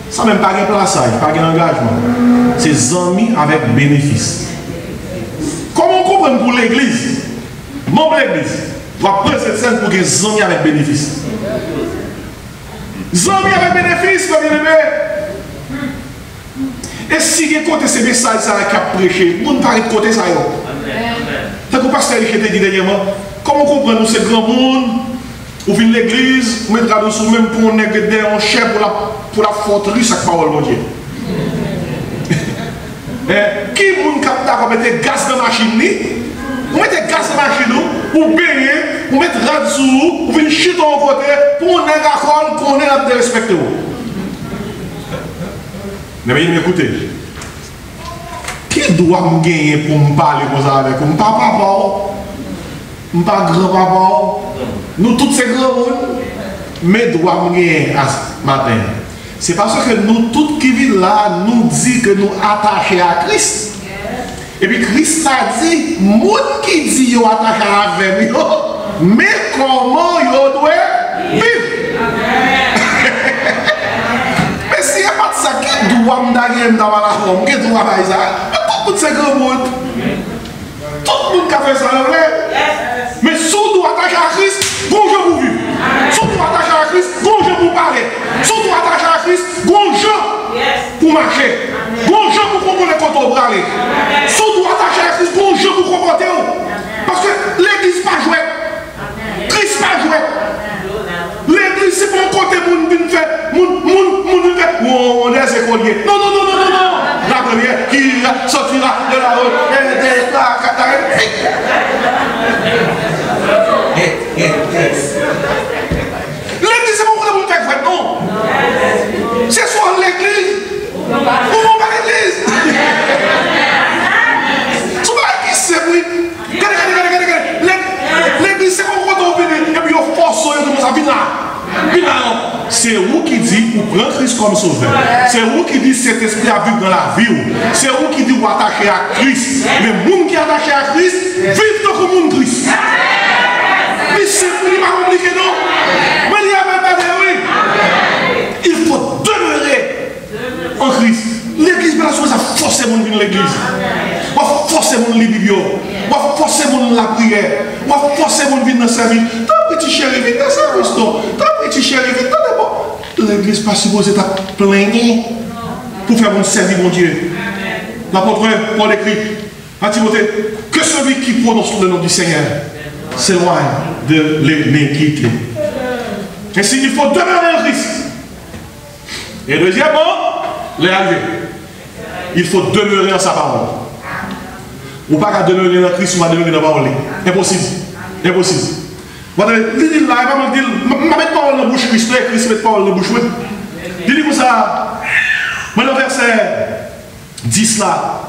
S4: Ça même pas de plaçage, pas d'engagement. C'est amis avec bénéfice. Comment on comprend pour l'église? Membre de l'église. On va prendre cette scène pour que les amis avec bénéfice. Les amis avec bénéfice, bien aimé. Et si vous écoutez ces messages qui a prêché, vous ne parlez de côté ça. Tant que le pasteur Richet dit dernièrement, comment on comprend nous ce grand monde, vous venez de l'église, vous mettez là-dessus même pour un chef pour la forteresse avec la parole de Dieu. Qui est-ce qui a mettre gaz dans la machine? Vous mettez gaz dans la machine, vous baigner, vous mettez là-dessous, vous venez chuter en côté pour un accord qu'on est là de respecter. Mais écoutez, qui doit me gagner pour me parler comme ça avec vous? Papa, pas grand-papa, nous tous ces grands monde, mais doit me gagner ce matin. C'est parce que nous tous qui vivons là, nous disons que nous attachés à Christ. Et puis Christ a dit, monde qui dit qu'ils sont attachés avec lui, mais comment ils doivent vivre? Mais s'il n'y a pas de ça, qui doit me gagner dans la forme? Qui doit faire ça? Tout ce grand monde. Tout le monde qui a fait ça, mais si vous doit attacher à Christ, bonjour pour vivre. Si vous doit attacher à Christ, bonjour pour parler. Si vous doit attacher à Christ, bonjour pour marcher. Bonjour pour comprendre quand on va aller. Si vous doit attacher à Christ, bonjour pour comporter. Parce que l'église pas jouée. Christ pas joué. L'église c'est pas un côté moun fait. On est écolier. Non. La première qui sortira de la route. L'église c'est pas un côté moun fait. Non. C'est vous qui dit pour prendre Christ comme sauveur. C'est vous qui dit cet esprit à vivre dans la vie. C'est vous qui dit vous attacher à Christ. Mais le monde qui est attaché à Christ, vive dans le monde Christ. Mais c'est pas compliqué, non? Mais il y a même pas de oui. Il faut demeurer en Christ. L'église, ça force les gens de l'église. On va forcer les gens de la Bible. On va forcer les gens de la prière. On va forcer les gens de venir dans le service. Tant petit chéri, vite dans le service. Tant petit chéri, vite dans le service. L'église n'est pas supposée être pleine pour faire mon service, mon Dieu. L'apôtre Paul écrit à Timothée que celui qui prononce le nom du Seigneur s'éloigne de l'iniquité. Ainsi, il faut demeurer en Christ. Et deuxièmement, les arriver. Il faut demeurer en sa parole. Ou pas demeurer dans Christ ou pas demeurer dans la parole. Impossible. Impossible. Il dit là, il va mettre parole dans la bouche Christ, Christ met parole dans la bouche. Il dit comme ça, dans le verset 10 là,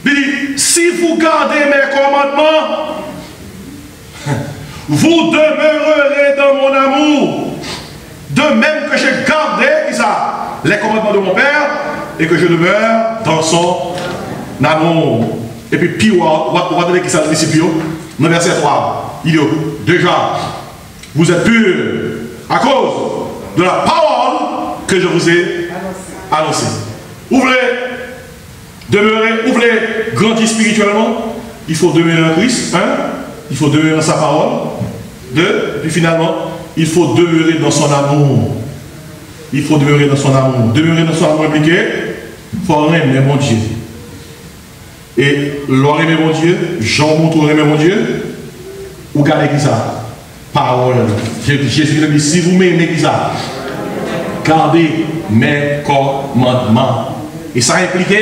S4: il dit, si vous gardez mes commandements, vous demeurerez dans mon amour, de même que j'ai gardé les commandements de mon Père et que je demeure dans son amour. Et puis, puis on va donner qui ça le disciple, dans le verset 3. Il dit, déjà, vous êtes purs à cause de la parole que je vous ai annoncée. Ouvrez, demeurez, ouvrez, grandir spirituellement. Il faut demeurer en Christ, il faut demeurer dans sa parole. Et puis finalement, il faut demeurer dans son amour. Il faut demeurer dans son amour. Demeurer dans son amour impliqué, il faut aimer mon Dieu. Et l'or aimer mon Dieu, Jean montre aimer mon Dieu, ou gardez qui ça? Parole. Jésus dit, si vous m'aimez qui ça? Gardez mes commandements. Et ça implique,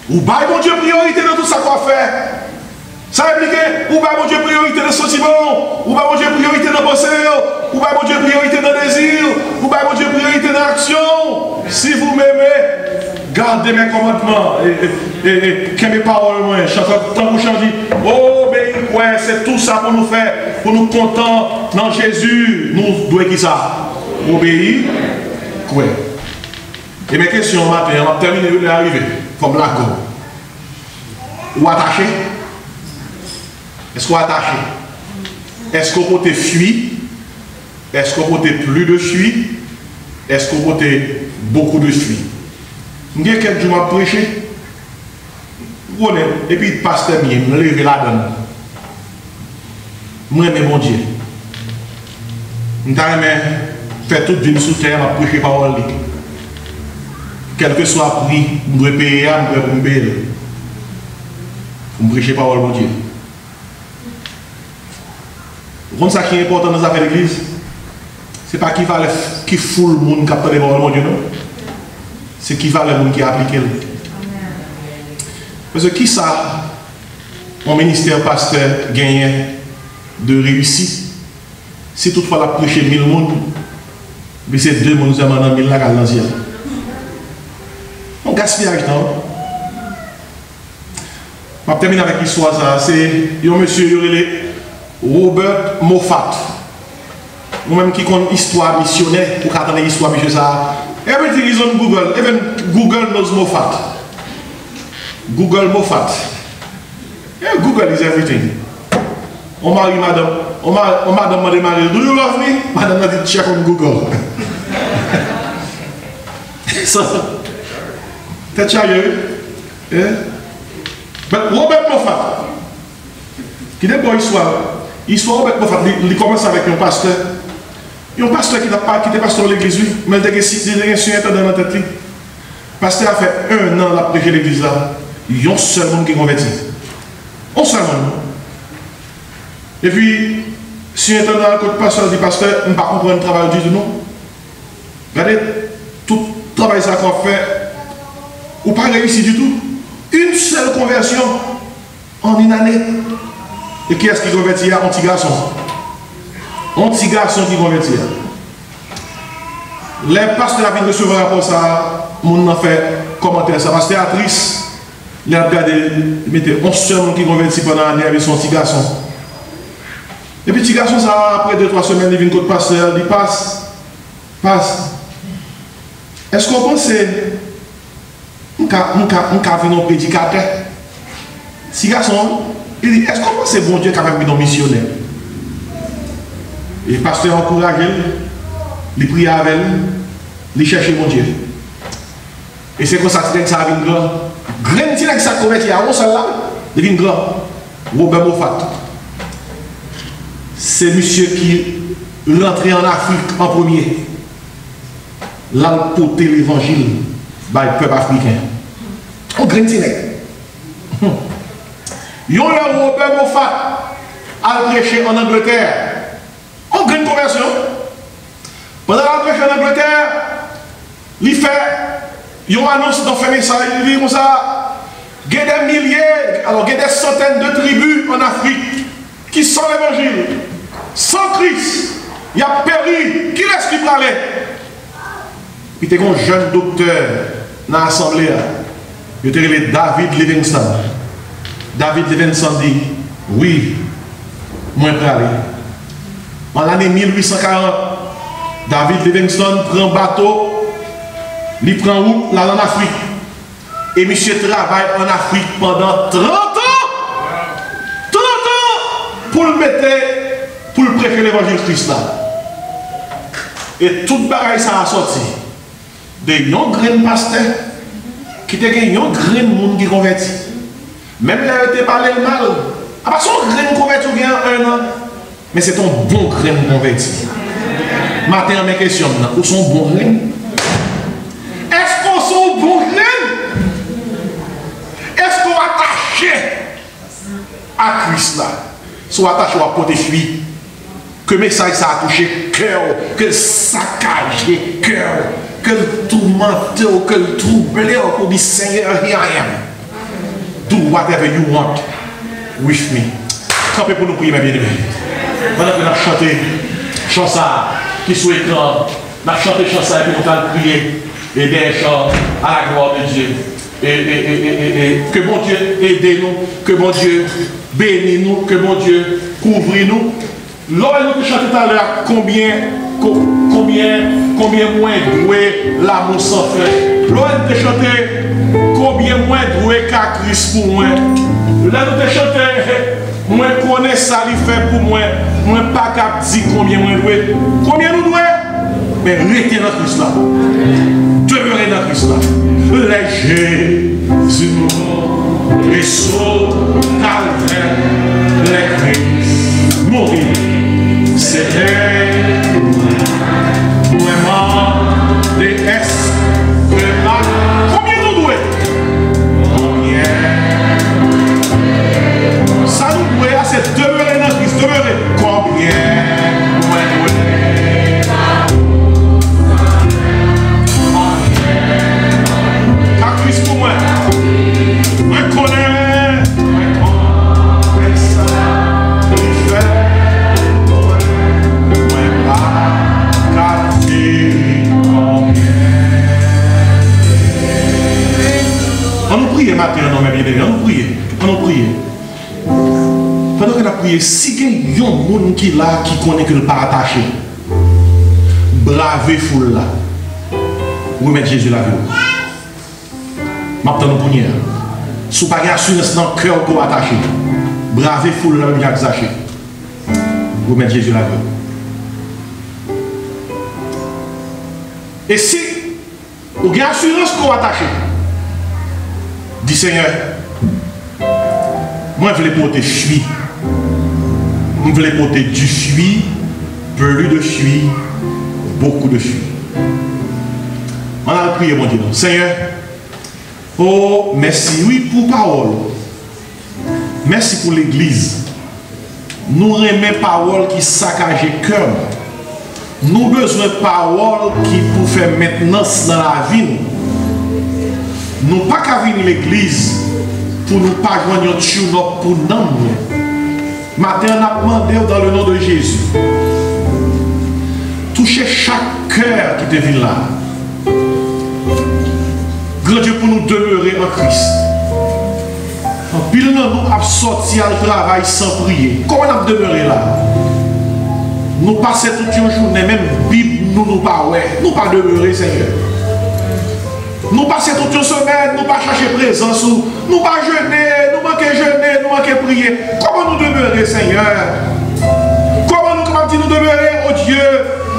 S4: ou bail mon Dieu priorité dans tout ça qu'on fait. Ça implique, ou bail mon Dieu priorité dans le sentiment, ou bail mon Dieu priorité dans la pensée, ou bail mon Dieu priorité dans le désir, ou bail mon Dieu priorité dans l'action. Si vous m'aimez, gardez mes commandements et que mes paroles, moi, tant que je dis, oh, mais ouais, c'est tout ça pour nous faire, pour nous contents dans Jésus, nous devons qui ça? Obéir, quoi? Et mes questions matin, on va terminer, je vais arriver, comme l'accord. Ou attaché? Est-ce qu'on est attaché? Est-ce qu'on peut fuir? Est-ce qu'on peut plus de fuir? Est-ce qu'on peut beaucoup de fuir? Il y a quelques jours à prêcher. Et puis le pasteur me lever la donne. Moi, mon Dieu. Je faire toute vie sous terre, à prêcher parole. Quel que soit le prix, je dois payer, je dois payer. Je prêcher parole, mon Dieu. Vous comprenez ça qui est important dans les affaires de l'église? Ce n'est pas qui fout le monde qui a les paroles, mon Dieu, non? C'est qui va le monde qui a appliqué. Parce que qui ça, mon ministère pasteur gagne de réussite? Si toutefois la prêcher 1000 monde, mais c'est 2 monde qui ont dans 1000 là dans le ciel. On gaspillage, non? Je vais terminer avec l'histoire. C'est un monsieur Robert Moffat. Nous-mêmes qui connaissons l'histoire missionnaire, pour attendre l'histoire missionnaire, ça. Everything is on Google. Even Google knows Moffat. Google Moffat. Yeah, Google is everything. On m'a dit, madame, on m'a demandé, do you love me? Madame a dit, check on Google. So, t'es sérieux? Yeah? But Robert Moffat, qui n'est pas histoire Robert Moffat, il commence avec un pasteur. Il y a un pasteur qui était pasteur de l'église, mais il a un intendant dans la tête. Le pasteur a fait 1 an à prêcher l'église là. Il y a un seul monde qui est converti. Un seul monde. Et puis, si un intendant côté pasteur dit, pasteur, je ne peux pas comprendre le travail du tout, non. Regardez, tout le travail qu'on fait, ou pas réussi du tout. Une seule conversion en une année. Et qui est-ce qui convertit? Un petit garçon. Un petit garçon qui convertit. Les pasteurs viennent recevoir un rapport, ça, mon a fait commentaire. Ça, parce que théâtrice, les a regardé, mettez un seul qui convertit pendant l'année avec son petit garçon. Et puis, petit garçon, ça, après 2-3 semaines, il vient contre le pasteur, il passe. Est-ce qu'on pense qu'on a vu nos prédicateurs? Si garçon, il dit, est-ce qu'on pense que bon Dieu qui a vu nos missionnaires? Et le pasteur encourage elle, il prie avec elle, il cherche mon Dieu. Et c'est comme ça que ça vient grand. Grand qui ça converti à celle-là, il vient grand. Robert Moffat. C'est monsieur qui rentrait en Afrique en premier. Là, il portait l'évangile par le peuple africain. On grand tinec. Yon le Robert Moffat a prêché en Angleterre. On grande conversion. Pendant la prêche en Angleterre, il fait, il annonce dans le message, il dit comme ça, il y a des milliers, alors il y a des centaines de tribus en Afrique qui sont l'évangile. Sans Christ, il y a péri. Qui est-ce qui parlait? Il y a un jeune docteur dans l'assemblée, il était appelé David Livingstone. David Livingstone dit, oui, moi je peux aller. En l'année 1840, David Livingstone prend bateau, il prend route là en Afrique. Et monsieur travaille en Afrique pendant 30 ans! 30 ans! Pour le mettre, pour le prêcher l'évangile Christ là. Et tout bagaille ça a sorti. De yon grain pasteur qui te gagne yon grain monde qui converti. Même là, il te parlé le mal. À part son grain converti ou bien 1 an. Mais c'est ton bon grain converti. Matin, mes questions, où sont bon grain? Est-ce qu'on sont bon grain? Est-ce qu'on attaché à Christ là? Soit attaché à porter fuite. Que le message ça a touché cœur, que le saccagé cœur, que le tourmenté, que le troublé, pour dire Seigneur, here I am. Do whatever you want with me. Campez pour nous prier, mes bien-aimés. Pendant que nous avons chanté chanson qui soit écran, nous avons chanté chanson et puis nous allons prier et des chants à la gloire de Dieu. Et que mon Dieu aide nous, que mon Dieu bénisse nous, que mon Dieu couvre nous. Lors nous chanté tout à l'heure, combien moins doué l'amour sans fin. Lors nous chanté combien moins doué qu'à Christ pour moi. Là nous chanté moi connais ça lui fait pour moi. Moi pas capable dire combien moins doué. Combien nous doué? Mais restez dans Christ là. Demeurez dans Christ là. Les Jésus les sauts calvaire, les Christ mourir. C'était vraiment des S que là. Combien nous doué? Combien? Ça nous doué, c'est demeurer dans Christ, demeurer. Combien? Car Christ pour moi. Moi connais. Ça. Il fait. On nous prie matin, non, mes bien-aimés, on nous prie. Pendant qu'on a prié, si il y a un monde qui là, qui connaît que le pas attaché, bravez foule là, remettre Jésus la vie. Maintenant, nous prions. Si vous n'avez pas assurance dans le cœur pour attacher, bravez foule là, bien exagéré. Remettre Jésus la vie. Et si vous avez assurance qu'on va attacher, dis Seigneur, moi je veux porter fuit. Je veux porter du fuit, peu de fuit, beaucoup de fuit. On a prié, mon Dieu. Seigneur, oh merci, oui, pour parole. Merci pour l'église. Nous remettons parole qui saccage le cœur. Nous avons besoin de paroles qui pour faire maintenance dans la vie. Nous n'avons pas qu'à venir à l'église pour nous pas joindre notre pour nous. Maintenant, on a demandé dans le nom de Jésus. Touchez chaque cœur qui te vient là. Grand Dieu pour nous demeurer en Christ. En pile, nous avons sorti à le travail sans prier. Comment on a demeuré là? nous passons toute une journée, même Bible, nous pas ouais, nous pas demeurer, Seigneur. Nous passons toute une semaine, nous pas chercher présence, nous pas jeûner, nous manquer prier. Comment nous demeurer, Seigneur? Comment nous demeurer, oh Dieu,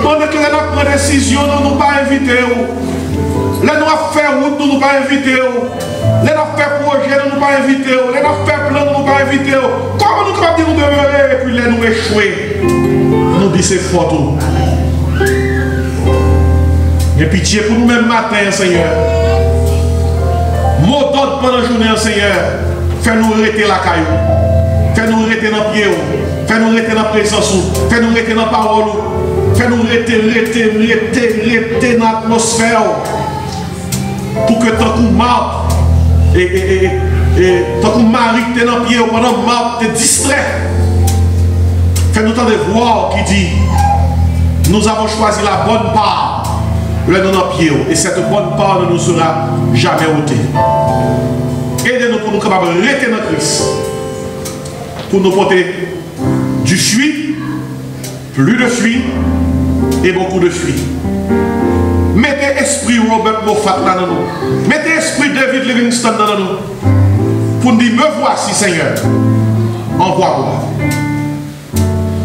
S4: pendant que nous prenons des décisions, nous ne pas inviter. Les nous faire route, nous ne pas inviter. Les nous faire projet, nous ne pas inviter. Les nous faire plan, nous ne pas inviter. Comment nous demeurer et puis les nous échouer? Nous disons c'est fort. Mais pitié pour nous-mêmes matin, Seigneur. Mot d'ordre pendant la journée, Seigneur. Fais-nous arrêter la caillou. Fais-nous arrêter dans le pied. Fais-nous arrêter dans la présence. Fais-nous arrêter dans la parole. Fais-nous arrêter dans l'atmosphère. Pour que tant qu'on marre et tant qu'on marie que tu es dans le pied pendant que marre, tu es distrait. Fais-nous tant de voir qui dit nous avons choisi la bonne part. Le nom dans pied et cette bonne part ne nous sera jamais ôtée. Aidez-nous pour nous capables de rester dans Christ. Pour nous porter du fruit, plus de fruit et beaucoup de fruits. Mettez esprit Robert Moffat là dans nous. Mettez esprit David Livingstone dans nous. Pour nous dire, me voici Seigneur. Envoie-moi.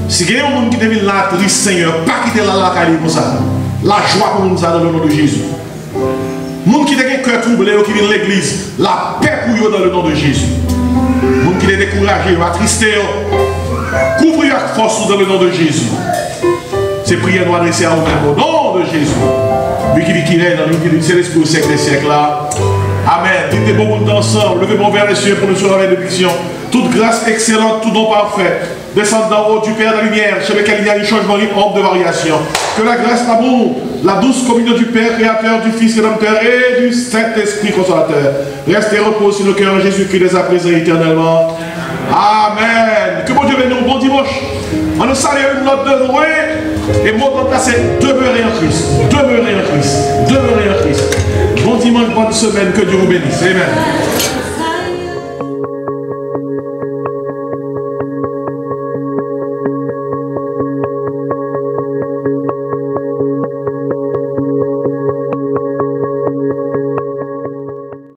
S4: Si il y a un monde qui devient là triste Seigneur, pas quitter la caille comme ça. La joie pour nous dans le nom de Jésus. Les gens qui ont un cœur troublé, qui viennent à l'église, la paix pour eux dans le nom de Jésus. Les gens qui sont découragés, attristés, couvrez avec force dans le nom de Jésus. Ces prières nous adresser à vous-même au nom de Jésus. Lui qui dit qu'il est dans lui, qui dit c'est l'esprit au siècle des siècles là. Amen. Dites bon monde ensemble. Levez mon vers les cieux pour nous sauver la bénédiction. Toute grâce excellente, tout don parfait. Descendre d'en haut du Père de la lumière, chez lequel il y a un changement libre, ordre de variation. Que la grâce, l'amour, la douce communion du Père, Créateur, du Fils, Rédempteur et du Saint-Esprit Consolateur reste et repose sur le cœur de Jésus-Christ dès à présent éternellement. Amen. Que bon Dieu bénisse, bon dimanche. On nous salue une note de loin et mon temps là c'est demeurer en Christ. Demeurer en Christ. Demeurer en Christ. Bon dimanche, bonne semaine, que Dieu vous bénisse. Amen.